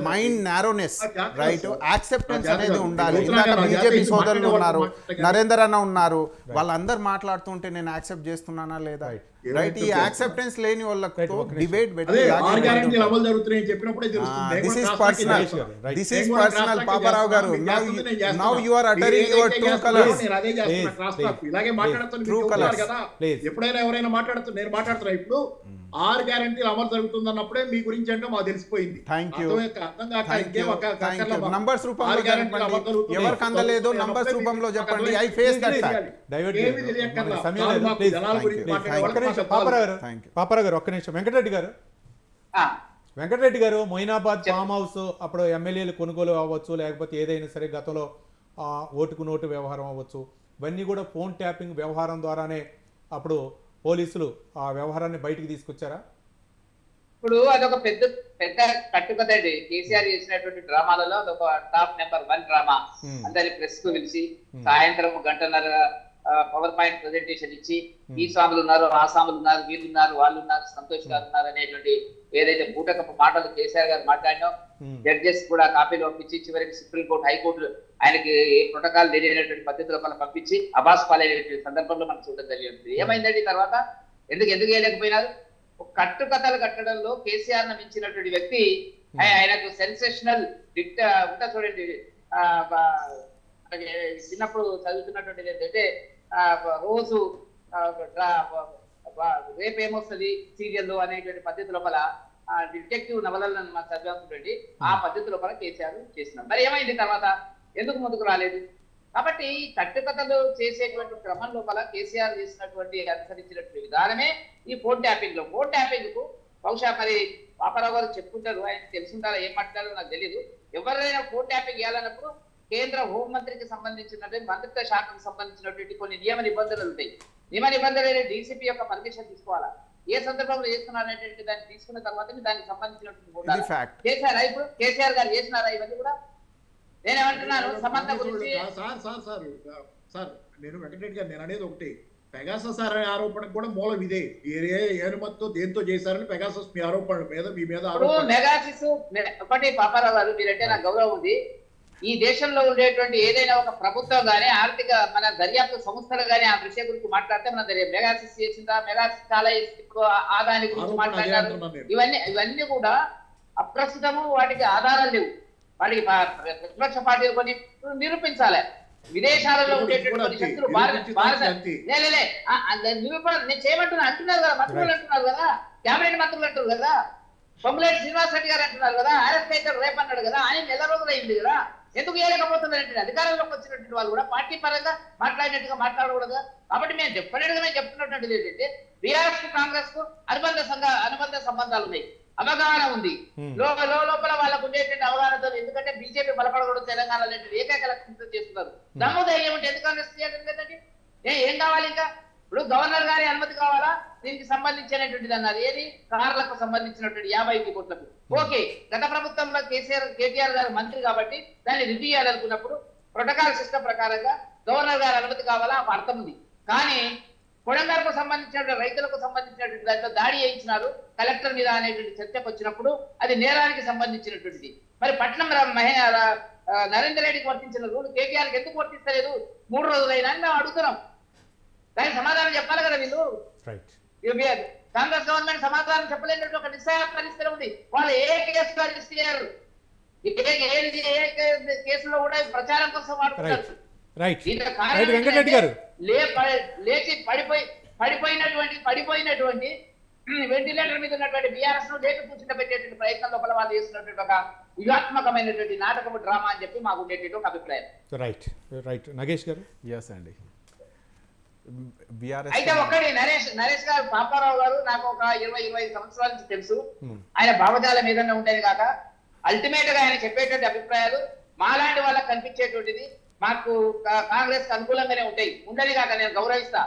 మైండ్ నారోనెస్ రైట్. యాక్సెప్టెన్స్ అనేది ఉండాలి. ఇందాక బీజేపీ సోదరులు ఉన్నారు, నరేందర్ అన్న ఉన్నారు, వాళ్ళందరూ మాట్లాడుతుంటే నేను యాక్సెప్ట్ చేస్తున్నానా లేదా? రైట్. ఈ యాక్సెప్టెన్స్ లేని వాళ్ళతో డిబేట్ పెట్టి పాపారావు గారు, now you are uttering your true colours. ఎప్పుడైనా ఎవరైనా మాట్లాడుతున్నారు, నేను మాట్లాడుతున్నా. ఇప్పుడు 6 గ్యారంటీలు అమలు జరుగుతుంది అన్నప్పుడే మీ గురించి అంటే మాకు తెలిసిపోయింది. నంబర్స్ రూపంలో ఎవరికి అందలేదో నంబర్స్ రూపంలో చెప్పండి. I face that fact. Paparao గారు ఒక్క నిమిషం. వెంకటరెడ్డి గారు, మొయినాబాద్ ఫామ్ హౌస్ అప్పుడు ఎమ్మెల్యేలు కొనుగోలు అవ్వచ్చు, లేకపోతే ఏదైనా సరే గతంలో ఓటుకు నోటు వ్యవహారం అవ్వచ్చు, ఇవన్నీ కూడా ఫోన్ ట్యాపింగ్ వ్యవహారం ద్వారానే అప్పుడు పోలీసులు ఆ వ్యవహారాన్ని బయటికి తీసుకొచ్చారా? ఇప్పుడు అదొక పెద్ద కట్టుకదండి. కేసీఆర్ చేసినటువంటి డ్రామాలలో అదొక టాప్ నెంబర్ 1 డ్రామా. అందరి ప్రెస్ కు పిలిచి సాయంత్రం 1.5 గంటల పవర్ పాయింట్ ప్రెజెంటేషన్ ఇచ్చి ఈ స్వాములు ఉన్నారు, ఆ స్వాములు ఉన్నారు, వీళ్ళు ఉన్నారు, వాళ్ళు ఉన్నారు, సంతోష్ గారు ఉన్నారు అనేటువంటి ఏదైతే బూటకపు మాటలు కేసీఆర్ గారు మాట్లాడినో, జడ్జెస్ కూడా కాపీలు పంపించి చివరికి సుప్రీంకోర్టు, హైకోర్టు ఆయనకి ప్రోటోకాల్ తెలియనటువంటి పద్ధతిలో పంపించి అబాస్ పాలైనటువంటి సందర్భంలో మనం చూడడం జరిగింది. ఏమైందండి తర్వాత? ఎందుకు వేయలేకపోయినారు? కట్టుకథలు కట్టడంలో కేసీఆర్ ను మించినటువంటి వ్యక్తి, ఆయనకు సెన్సేషనల్ ఉంటా చూడండి. చిన్నప్పుడు చదువుతున్నటువంటిది ఏంటంటే రోజు రేపు ఏమొస్తుంది సీరియల్లో అనేటువంటి పద్ధతి లోపల డిటెక్టివ్ నవలలను మనం చదివాల్సిందండి. ఆ పద్ధతి లోపల కేసీఆర్ చేసినాం. మరి ఏమైంది తర్వాత? ఎందుకు ముందుకు రాలేదు? కాబట్టి కట్టుకథలు చేసేటువంటి క్రమం లోపల కేసీఆర్ చేసినటువంటి అనుసరించినటువంటి విధానమే ఈ ఫోన్ ట్యాపింగ్ లో. ఫోన్ ట్యాపింగ్ కు బహుశా మరి పాపారావు గారు చెప్పుకుంటారు, ఆయన తెలుసుంటారా ఏం మాట్లాడారో నాకు తెలియదు. ఎవరైనా ఫోన్ ట్యాపింగ్ చేయాలన్నప్పుడు కేంద్ర హోంమంత్రికి సంబంధించినటువంటి మంత్రిత్వ శాఖకు సంబంధించినటువంటి కొన్ని నియమ నిబంధనలు ఉంటాయి. నియమ నిబంధనలు డీసీపీ యొక్క పర్మిషన్ తీసుకోవాలా, ఏ సందర్భంలో చేస్తున్నారనేటువంటి దాన్ని తీసుకున్న తర్వాత దానికి సంబంధించినటువంటి చేశారా? ఇప్పుడు కేసీఆర్ గారు చేసినారా ఇవన్నీ కూడా? నేనేమంటున్నాను సమంత గురించి. సార్ నేను వెంకటరెడ్డి గారు, నేను అనేది ఒకటి, పెగాసస్ అనే ఆరోపణకు కూడా మూలం ఇదే. ఏ అనుమతితో దేంతో చేశారని పెగాసస్ మీ ఆరోపణ మీద మీ మీద మెగాసిస్ ఒకటి. పాపారావు గారు మీరంటే నాకు గౌరవం ఉంది. ఈ దేశంలో ఉండేటువంటి ఏదైనా ఒక ప్రభుత్వం కానీ ఆర్థిక మన దర్యాప్తు సంస్థలు కానీ ఆ విషయం గురించి మాట్లాడితే మన మెగాసిస్ చేసిందా, మెగాసిస్ చాలా ఇప్పుడు ఆదాయాన్ని గురించి మాట్లాడారు. ఇవన్నీ కూడా అప్రస్తుతము, వాటికి ఆధారాలు లేవు. వాటికి ప్రతిపక్ష పార్టీలు కొన్ని నిరూపించాలి. విదేశాలలో ఉండేటువంటి కొన్ని శక్తులు నిరూపణ నేను చేయమంటున్నా అంటున్నారు కదా, మంత్రులు అంటున్నారు కదా, కేబినెట్ మంత్రులు అంటారు కదా, పొంగులేటి శ్రీనివాస్ రెడ్డి గారు అంటున్నారు కదా, ఆర్ఎస్ అయితే రేపు అన్నాడు కదా, ఆయన నెల రోజులు అయింది కదా, ఎందుకు వేయలేకపోతున్నారంటే అధికారంలోకి వచ్చినటువంటి వాళ్ళు కూడా పార్టీ పరంగా మాట్లాడినట్టుగా మాట్లాడకూడదు. కాబట్టి మేము డెఫినెట్ గా చెప్తున్నటువంటిది ఏంటంటే బీఆర్ఎస్ కు కాంగ్రెస్ కు అనుబంధ సంబంధాలు ఉన్నాయి, అవగాహన ఉంది. లోపల వాళ్ళకు ఉండేటువంటి అవగాహనతో, ఎందుకంటే బీజేపీ బలపడకూడదు తెలంగాణలో ఏకైక లక్ష్యంతో చేస్తున్నారు. నమ్మోదయం ఏమంటే ఎందుకు కాంగ్రెస్ చేయడం లేదండి? ఏం కావాలి ఇంకా? ఇప్పుడు గవర్నర్ గారి అనుమతి కావాలా దీనికి సంబంధించినటువంటిది అన్నారు. ఏది? కార్లకు సంబంధించినటువంటి 50 కోట్లకు. ఓకే, గత ప్రభుత్వంలో కేటీఆర్ గారు మంత్రి కాబట్టి దాన్ని రివ్యూ చేయాలనుకున్నప్పుడు ప్రోటోకాల్ సిస్టమ్ ప్రకారంగా గవర్నర్ గారి అనుమతి కావాలా, అర్థం ఉంది. కానీ కొడంగల్కు సంబంధించినటువంటి రైతులకు సంబంధించినటువంటి దాంట్లో దాడి చేయించినారు కలెక్టర్ మీద అనేటువంటి చర్చకు వచ్చినప్పుడు అది నేరానికి సంబంధించినటువంటిది. మరి పట్నం నరేందర్ రెడ్డికి వర్తించిన రూల్ కేటీఆర్కి ఎందుకు వర్తిస్తలేదు? 3 రోజులైనా మేము అడుగుతున్నాం. దానికి సమాధానం చెప్పాలి కదా వీళ్ళు. కాంగ్రెస్ గవర్నమెంట్ సమాధానం చెప్పలేనట్టు ఒక నిస్సహాయ పరిస్థితి ఉంది. వాళ్ళు ఏ కేసులో రిజిస్టర్ చేయారు, ఏ కేసులో కూడా ప్రచారం కోసం వాడుతున్నారు. లేచి పడిపోయినటువంటి వెంటిలేటర్ మీద ఉన్నటువంటి బీఆర్ఎస్ ను లేక కూర్చుండబెట్టేటువంటి ప్రయత్నం లోపల వాళ్ళు చేస్తున్నటువంటి ఒక వ్యూహాత్మకమైనటువంటి నాటకము, డ్రామా అని చెప్పి మాకు ఉండేటువంటి ఒక అభిప్రాయం. రైట్ నగేష్ గారు. ఎస్ అండి. అయితే ఒక్కడి నరేష్ గారు, పాపారావు గారు నాకు ఒక 20-25 సంవత్సరాల నుంచి తెలుసు. ఆయన భావజాలం ఏదైనా ఉండేది కాక అల్టిమేట్ గా ఆయన చెప్పేటువంటి అభిప్రాయాలు మాలాంటి వాళ్ళకి కనిపించేటువంటిది మాకు కాంగ్రెస్ కి అనుకూలంగానే ఉంటాయి. ఉండని కాక నేను గౌరవిస్తా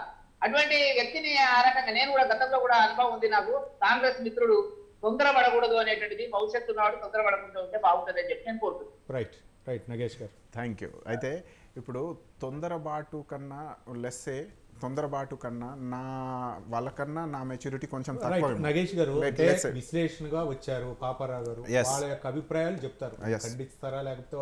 అటువంటి వ్యక్తిని. ఆ రకంగా నేను కూడా గతంలో కూడా అనుభవం ఉంది నాకు. కాంగ్రెస్ మిత్రుడు తొందరపడకూడదు అనేటువంటిది, భవిష్యత్తు నాడు తొందరపడకుండా ఉంటే బాగుంటుంది అని చెప్పి నేను కోరుతున్నాను. రైట్ నగేష్ గారు. Thank you. అయితే ఇప్పుడు తొందరబాటు కన్నా లెస్సే తొందరబాటు కన్నా వాళ్ళకన్నా నా మెచ్యూరిటీ కొంచెం తక్కువ. నగేష్ గారు విశ్లేషణగా వచ్చారు, పాపారావు గారు వాళ్ళ యొక్క అభిప్రాయాలు చెప్తారు, ఖండిస్తారా లేకపోతే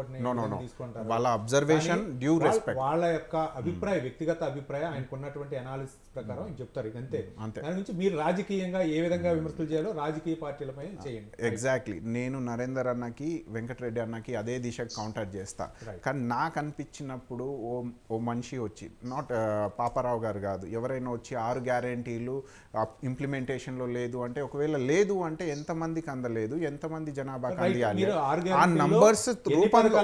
తీసుకుంటారు, వాళ్ళ అబ్జర్వేషన్ డ్యూ రెస్పెక్ట్, వాళ్ళ యొక్క అభిప్రాయం, వ్యక్తిగత అభిప్రాయం, ఆయనకు ఉన్నటువంటి అనాలిసిస్ ప్రకారం చెప్తారు. అంతే. దాని నుంచి మీరు రాజకీయంగా ఏ విధంగా విమర్శలు చేయాలో రాజకీయ పార్టీలపై చేయండి. ఎగ్జాక్ట్లీ. నేను నరేందర్ అన్నకి, వెంకటరెడ్డి అన్నకి అదే దిశకు కౌంటర్ చేస్తా. కానీ నాకు అనిపించినప్పుడు ఓ మనిషి వచ్చి, నాట్ పాపారావు గారు కాదు, ఎవరైనా వచ్చి 6 గ్యారెంటీలు ఇంప్లిమెంటేషన్లో లేదు అంటే, ఒకవేళ లేదు అంటే ఎంతమందికి అందలేదు, ఎంతమంది జనాభాకి అందియాలి, ఆ నంబర్స్ రూపంలో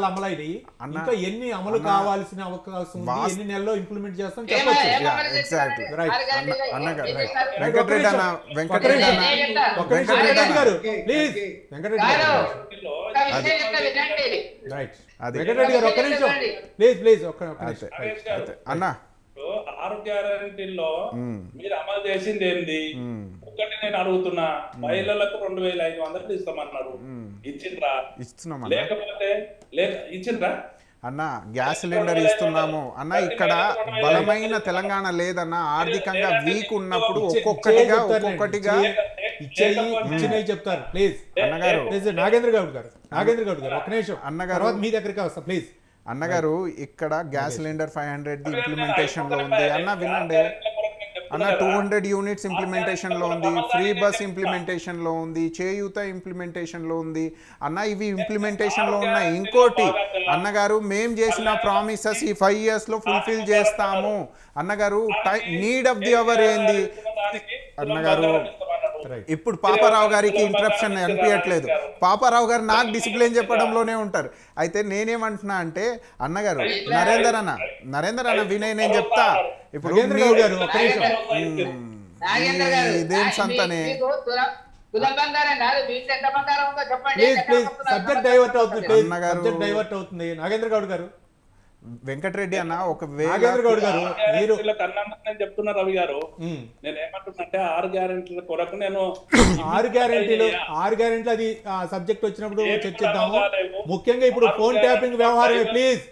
ఎన్ని అమలు కావాల్సిన అవకాశం ఉంది, ఎన్ని నెలల్లో ఇంప్లిమెంట్ చేస్తాం చెప్పొచ్చు. ఎగ్జాక్ట్లీ. అన్నగారు వెంకటరెడ్డి గారు ప్లీజ్. వెంకటరెడ్డి గారు ఒక్క నిమిషం ప్లీజ్ ఒక్క అన్న. 6 గ్యారెంటీల్లో మీరు అమలు చేసింది ఏంది? ఒకటి నేను అడుగుతున్నా, మహిళలకు 2500 ఇస్తామన్నారు, ఇచ్చిండ్రా? ఇస్తున్నాం. లేకపోతే ఇచ్చిండ్రా అన్న? గ్యాస్ సిలిండర్ ఇస్తున్నాము అన్న. ఇక్కడ బలమైన తెలంగాణ లేదన్న, ఆర్థికంగా వీక్ ఉన్నప్పుడు ఒక్కొక్కటిగా చెప్తారు. ప్లీజ్ అన్నగారు. నాగేంద్ర గౌడ్ గారు ఒక నిమిషం అన్నగారు, మీ దగ్గరికి వస్తా ప్లీజ్. అన్నగారు, ఇక్కడ గ్యాస్ సిలిండర్ 500 ఇంప్లిమెంటేషన్ లో ఉంది అన్న, వినండి అన్న. 200 యూనిట్స్ ఇంప్లిమెంటేషన్ లో ఉంది, ఫ్రీ బస్ ఇంప్లిమెంటేషన్ లో ఉంది, చేయూత ఇంప్లిమెంటేషన్ లో ఉంది అన్న. ఇవి ఇంప్లిమెంటేషన్ లో ఉన్నాయి. ఇంకోటి అన్నగారు, మేం చేసిన ప్రామిసెస్ ఈ 5 years లో ఫుల్ఫిల్ చేస్తాము అన్నగారు. నీడ్ ఆఫ్ ది అవర్ ఏంది అన్నగారు? ఇప్పుడు పాపారావు గారికి ఇంటరప్షన్ అనిపించట్లేదు. పాపారావు గారు నాకు డిసిప్లిన్ చెప్పడంలోనే ఉంటారు. అయితే నేనేమంటున్నా అంటే, అన్నగారు నరేందర్ అన్న వినయ్, నేను చెప్తా. ఇప్పుడు ఇదేం సంతనే, సబ్జెక్ట్ డైవర్ట్ అవుతుంది. నాగేంద్ర గౌడ్ గారు, వెంకటరెడ్డి అన్న, మీరు చెప్తున్నా రవి గారు, నేను ఏమంటున్నాంటే 6 గ్యారెంటీల కొరకు నేను 6 గ్యారెంటీలు అది సబ్జెక్ట్ వచ్చినప్పుడు చర్చిద్దాము. ముఖ్యంగా ఇప్పుడు ఫోన్ ట్యాపింగ్ వ్యవహారమే. ప్లీజ్,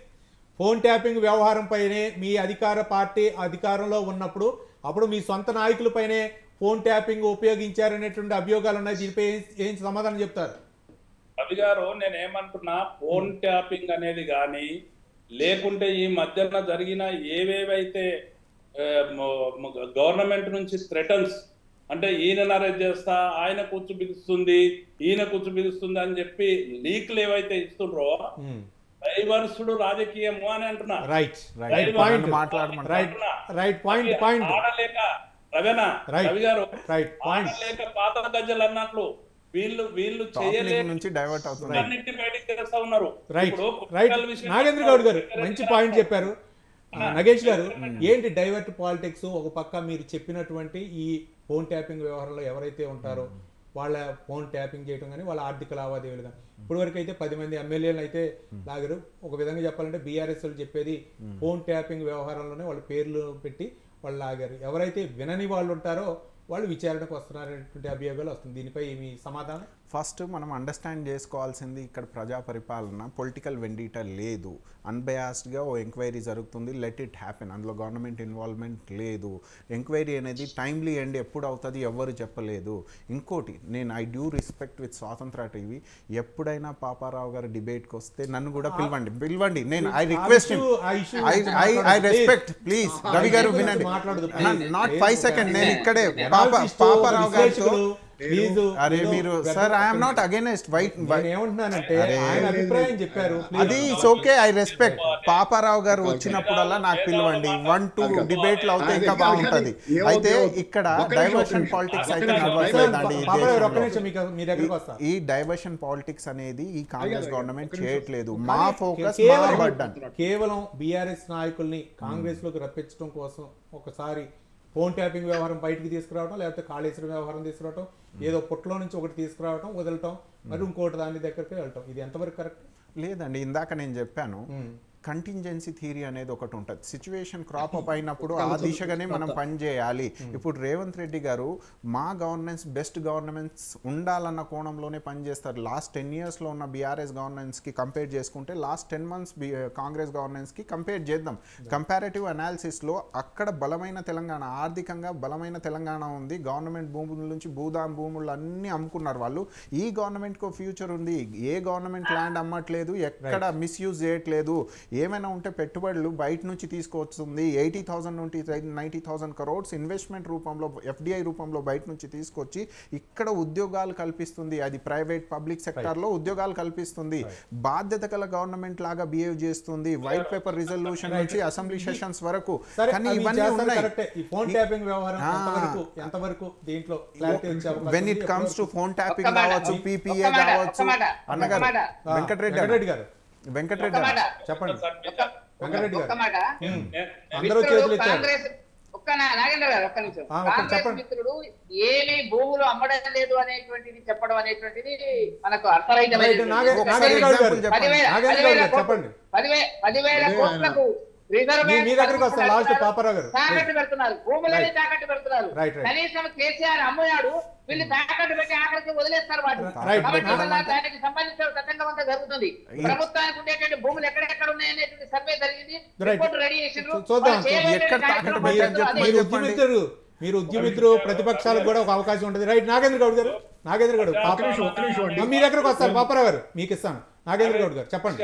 ఫోన్ ట్యాపింగ్ వ్యవహారం పైనే మీ అధికార పార్టీ అధికారంలో ఉన్నప్పుడు అప్పుడు మీ సొంత నాయకులపైనే ఫోన్ ట్యాపింగ్ ఉపయోగించారనేటువంటి అభియోగాలు ఉన్నాయి. దీనిపై ఏం సమాధానం చెప్తారు? రవి గారు నేనేమంటున్నా, ఫోన్ ట్యాపింగ్ అనేది కానీ లేకుంటే ఈ మధ్యన జరిగిన ఏవేవైతే గవర్నమెంట్ నుంచి థ్రెటన్స్, అంటే ఈయన అరెస్ట్ చేస్తా, ఆయన కూర్చు బిగుస్తుంది, ఈయన కూర్చు బిగుస్తుంది అని చెప్పి లీక్లు ఏవైతే ఇస్తుండ్రో డైవర్సుడు రాజకీయము అని అంటున్నా. ఆడలేక రవి గారు ఆడలేక పాత గజ్జలు అన్నట్లు వీళ్ళు నుంచి డైవర్ట్ అవుతున్నారు, బయటకు చేస్తా ఉన్నారు. నాగేంద్ర గౌడ్ గారు మంచి పాయింట్ చెప్పారు. నగేష్ గారు, ఏంటి డైవర్ట్ పాలిటిక్స్? ఒక పక్క మీరు చెప్పినటువంటి ఈ ఫోన్ ట్యాపింగ్ వ్యవహారంలో ఎవరైతే ఉంటారో వాళ్ళ ఫోన్ ట్యాపింగ్ చేయడం కానీ వాళ్ళ ఆర్థిక లావాదేవీలు కానీ ఇప్పటి వరకు అయితే 10 మంది ఎమ్మెల్యేలు అయితే లాగారు. ఒక విధంగా చెప్పాలంటే బీఆర్ఎస్ వాళ్ళు చెప్పేది ఫోన్ ట్యాపింగ్ వ్యవహారంలోనే వాళ్ళ పేర్లు పెట్టి వాళ్ళు లాగారు. ఎవరైతే వినని వాళ్ళు ఉంటారో వాళ్ళు విచారణకు వస్తున్నారనేటువంటి అభియోగాలు వస్తుంది. దీనిపై మీ సమాధానం? ఫస్ట్ మనం అండర్స్టాండ్ చేసుకోవాల్సింది, ఇక్కడ ప్రజా పరిపాలన పొలిటికల్ వెండిటా లేదు. అన్బయాస్డ్గా ఓ ఎంక్వైరీ జరుగుతుంది, లెట్ ఇట్ హ్యాపెన్. అందులో గవర్నమెంట్ ఇన్వాల్వ్మెంట్ లేదు. ఎంక్వైరీ అనేది టైమ్లీ ఎండ్ ఎప్పుడు అవుతుంది ఎవరు చెప్పలేదు. ఇంకోటి, నేను ఐ డ్యూ రెస్పెక్ట్ విత్ స్వాతంత్ర టీవీ, ఎప్పుడైనా పాపారావు గారు డిబేట్కి వస్తే నన్ను కూడా పిలవండి. నేను I request I respect. Please Ravi గారు వినండి, నాట్ 5 seconds. నేను ఇక్కడే పాపారావు గారితో అరే మీరు sir I'm not against wait ఏమంటున్నానంటే ఆయన అభిప్రాయం చెప్పారు, అది it's okay, I respect. Paparao garu వచ్చినప్పుడల్లా నాకు పిలవండి, 1-2 డిబేట్లు అవుతే ఇంకా బాగుంటది. అయితే ఇక్కడ డైవర్షన్ పాలిటిక్స్ అయితే నడవట్లేదండి. ఈ డైవర్షన్ పాలిటిక్స్ అనేది ఈ కాంగ్రెస్ గవర్నమెంట్ చేయట్లేదు. మా ఫోకస్ కేవలం బీఆర్ఎస్ నాయకుల్ని కాంగ్రెస్ లోకి రప్పించడం కోసం ఒకసారి ఫోన్ ట్యాపింగ్ వ్యవహారం బయటికి తీసుకురావడం, లేకపోతే కాళేశ్వరం వ్యవహారం తీసుకురావడం, ఏదో పుట్టలో నుంచి ఒకటి తీసుకురావడం, వదలటం, మరి ఇంకోటి దాని దగ్గరికి వెళ్ళటం, ఇది ఎంతవరకు కరెక్ట్? లేదండి, ఇందాక నేను చెప్పాను కంటింజెన్సీ థియరీ అనేది ఒకటి ఉంటుంది. సిచ్యువేషన్ క్రాప్ అప్ అయినప్పుడు ఆ దిశగానే మనం పనిచేయాలి. ఇప్పుడు రేవంత్ రెడ్డి గారు మా గవర్నెన్స్ బెస్ట్ గవర్నెన్స్ ఉండాలన్న కోణంలోనే పనిచేస్తారు. లాస్ట్ 10 yearsలో ఉన్న బీఆర్ఎస్ గవర్నెన్స్కి కంపేర్ చేసుకుంటే లాస్ట్ 10 months కాంగ్రెస్ గవర్నెన్స్కి కంపేర్ చేద్దాం. కంపారేటివ్ అనాలిసిస్లో అక్కడ బలమైన తెలంగాణ, ఆర్థికంగా బలమైన తెలంగాణ ఉంది. గవర్నమెంట్ భూముల నుంచి భూదాన్ భూములు అన్నీ అమ్ముకున్నారు వాళ్ళు. ఈ గవర్నమెంట్కి ఫ్యూచర్ ఉంది. ఏ గవర్నమెంట్ ల్యాండ్ అమ్మట్లేదు, ఎక్కడ మిస్యూజ్ చేయట్లేదు. ఏమైనా ఉంటే పెట్టుబడులు బయట నుంచి తీసుకొస్తుంది. 80,000 నుండి 90,000 crores ఇన్వెస్ట్మెంట్ రూపంలో, ఎఫ్డిఐ రూపంలో బయట నుంచి తీసుకొచ్చి ఇక్కడ ఉద్యోగాలు కల్పిస్తుంది. అది ప్రైవేట్ పబ్లిక్ సెక్టార్లో ఉద్యోగాలు కల్పిస్తుంది. బాధ్యత గల గవర్నమెంట్ లాగా బిహేవ్ చేస్తుంది. వైట్ పేపర్ రిజల్యూషన్ నుంచి అసెంబ్లీ సెషన్స్ వరకు. కానీ ఇవన్నీ ఉన్నాయి. When it comes to phone tapping కావచ్చు, పీపీఏ కావచ్చు. అన్నగారు వెంకటరెడ్డి గారు చెప్పండి. వెంకటరెడ్డి గారు అందరూ చేతులు ఇచ్చారు. నాగేంద్ర గారు ఒక్క నిమిషం. కాంగ్రెస్ మిత్రుడు ఏమి భూములు అమ్మడం లేదు అనేటువంటిది చెప్పడం అనేటువంటిది మనకు అర్థరహితమైన. 10,000 కోట్లకు తాకట్టు పెడుతున్నారు, భూములని తాకట్టు పెడుతున్నారు. కనీసం కేసీఆర్ అమ్ముయాడు, వీళ్ళు తాకట్టు పెట్టి ఆఖరికి వదిలేస్తారు వాటిని. దానికి సంబంధించిన తతంగమంతా జరుగుతుంది. ప్రభుత్వానికి ఉండేటువంటి భూములు ఎక్కడెక్కడ ఉన్నాయనేటువంటి సర్వే జరిగింది, రిపోర్ట్ రెడీ చేసిండ్రు. మీరు ఉద్యమిత్రులు ప్రతిపక్షాలకు కూడా ఒక అవకాశం ఉంటుంది. రైట్ నాగేంద్ర గౌడ్ గారు, మీ దగ్గరకు వస్తారు. పాపారావు గారు మీకు ఇస్తాను. నాగేంద్ర గౌడ్ గారు చెప్పండి.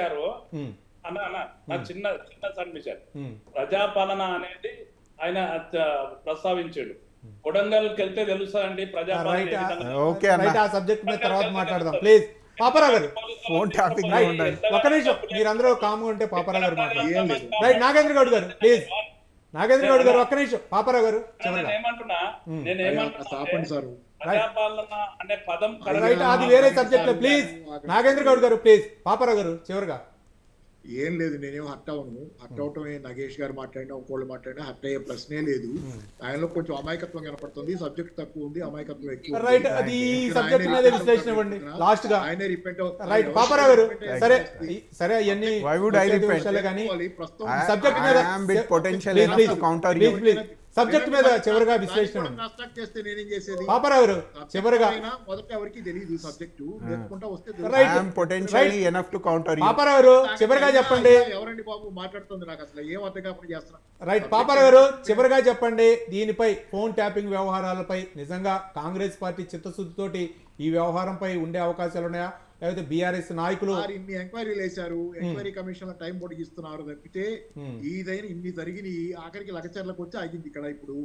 చిన్న సబ్మిషన్, ప్రజాపాలన అనేది ఆయన ప్రస్తావించాడు. కొడంగల్కి వెళ్తే తెలుస్తుందండి ప్రజాపాలన. సబ్జెక్ట్ మీద తర్వాత మాట్లాడదాం ప్లీజ్. పాపారావు గారు ఒక్క నిమిషం, మీరందరూ కామ్గా ఉంటే పాపారావు గారు మాట్లాడారు. రైట్ నాగేంద్ర గౌడ్ గారు ప్లీజ్. నాగేంద్ర గౌడ్ గారు ఒక్క నిమిషం. పాపారావు గారు నేనేమంటున్నా ప్రజాపాలన అనే పదం అది వేరే సబ్జెక్ట్ ప్లీజ్. నాగేంద్ర గౌడ్ గారు ప్లీజ్. పాపారావు గారు చివరిగా. ఏం లేదు, నేనేం హర్ట్ అవను. హర్ట్ అవటమే నగేష్ గారు మాట్లాడినా ఇంకోళ్ళు మాట్లాడినా హర్ట్ అయ్యే ప్రశ్నే లేదు. ఆయనలో కొంచెం అమాయకత్వం కనపడుతుంది. సబ్జెక్ట్ తక్కువ ఉంది, అమాయకత్వం ఎక్కువ. ఆయనే రిపెంట్ రైట్. పాపారావు గారు సరే సరే అవన్నీ సబ్జెక్ట్ మీద చివరిగా విశ్లేషణ. పాపారావు గారు చివరిగా. పాపారావు గారు చివరిగా చెప్పండి. ఎవరండి బాబు మాట్లాడుతుంది, నాకు అసలు ఏం అర్థం కాకుండా చేస్తున్నా. రైట్. పాపారావు గారు చివరిగా చెప్పండి. దీనిపై ఫోన్ ట్యాపింగ్ వ్యవహారాలపై నిజంగా కాంగ్రెస్ పార్టీ చిత్తశుద్ధితోటి ఈ వ్యవహారంపై ఉండే అవకాశాలు ఉన్నాయా, లేకపోతే బీఆర్ఎస్ నాయకులు ఇన్ని ఎంక్వైరీలు వేశారు, ఎంక్వైరీ కమిషన్ లో టైం పొడిగిస్తున్నారు తప్పితే ఈదైనా ఇన్ని జరిగిన ఆఖరికి లగచర్లకు వచ్చి ఆగింది ఇక్కడ. ఇప్పుడు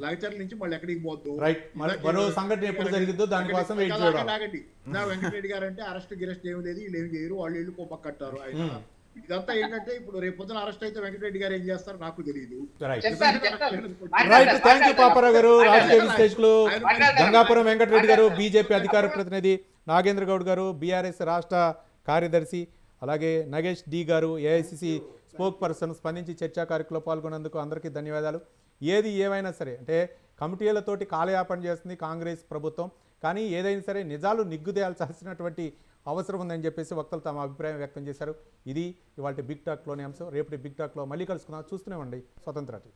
లగచర్ల నుంచి మళ్ళీ ఎక్కడికి పోద్దు. రైట్, మరో సంఘటన ఎప్పుడు జరిగిందో దానికోసం వెయిట్ చేయడం. ఆగండి, నా వెంకటరెడ్డి గారు అంటే అరెస్ట్ గిరెస్ట్ ఏమి లేదు, వీళ్ళు ఏమి చేయరు, వాళ్ళు ఇల్లు కోపక్కట్టారు ఆయన. ఇదంతా ఏంటంటే ఇప్పుడు రేపు పొద్దున అరెస్ట్ అయితే వెంకటరెడ్డి గారు ఏం చేస్తారు నాకు తెలియదు. రైట్, థ్యాంక్ యూ పాపారావు గారు. రాజకీయ విశ్లేషకులు గంగాపురం వెంకటరెడ్డి గారు, బీజేపీ అధికార ప్రతినిధి నాగేంద్ర గౌడ్ గారు, బీఆర్ఎస్ రాష్ట్ర కార్యదర్శి, అలాగే నగేష్ డి గారు, ఏఐసిసి స్పోక్ పర్సన్, స్పందించి చర్చా కార్యక్రమంలో పాల్గొన్నందుకు అందరికీ ధన్యవాదాలు. ఏది ఏమైనా సరే అంటే కమిటీలతోటి కాలయాపన చేస్తుంది కాంగ్రెస్ ప్రభుత్వం, కానీ ఏదైనా సరే నిజాలు నిగ్గుదేయాల్సినటువంటి అవసరం ఉందని చెప్పేసి వక్తలు తమ అభిప్రాయం వ్యక్తం చేశారు. ఇది ఇవాళ బిగ్ టాక్లోని అంశం. రేపటి బిగ్ టాక్లో మళ్ళీ కలుసుకుందాం. చూస్తూనే ఉండండి స్వతంత్ర టీవీ.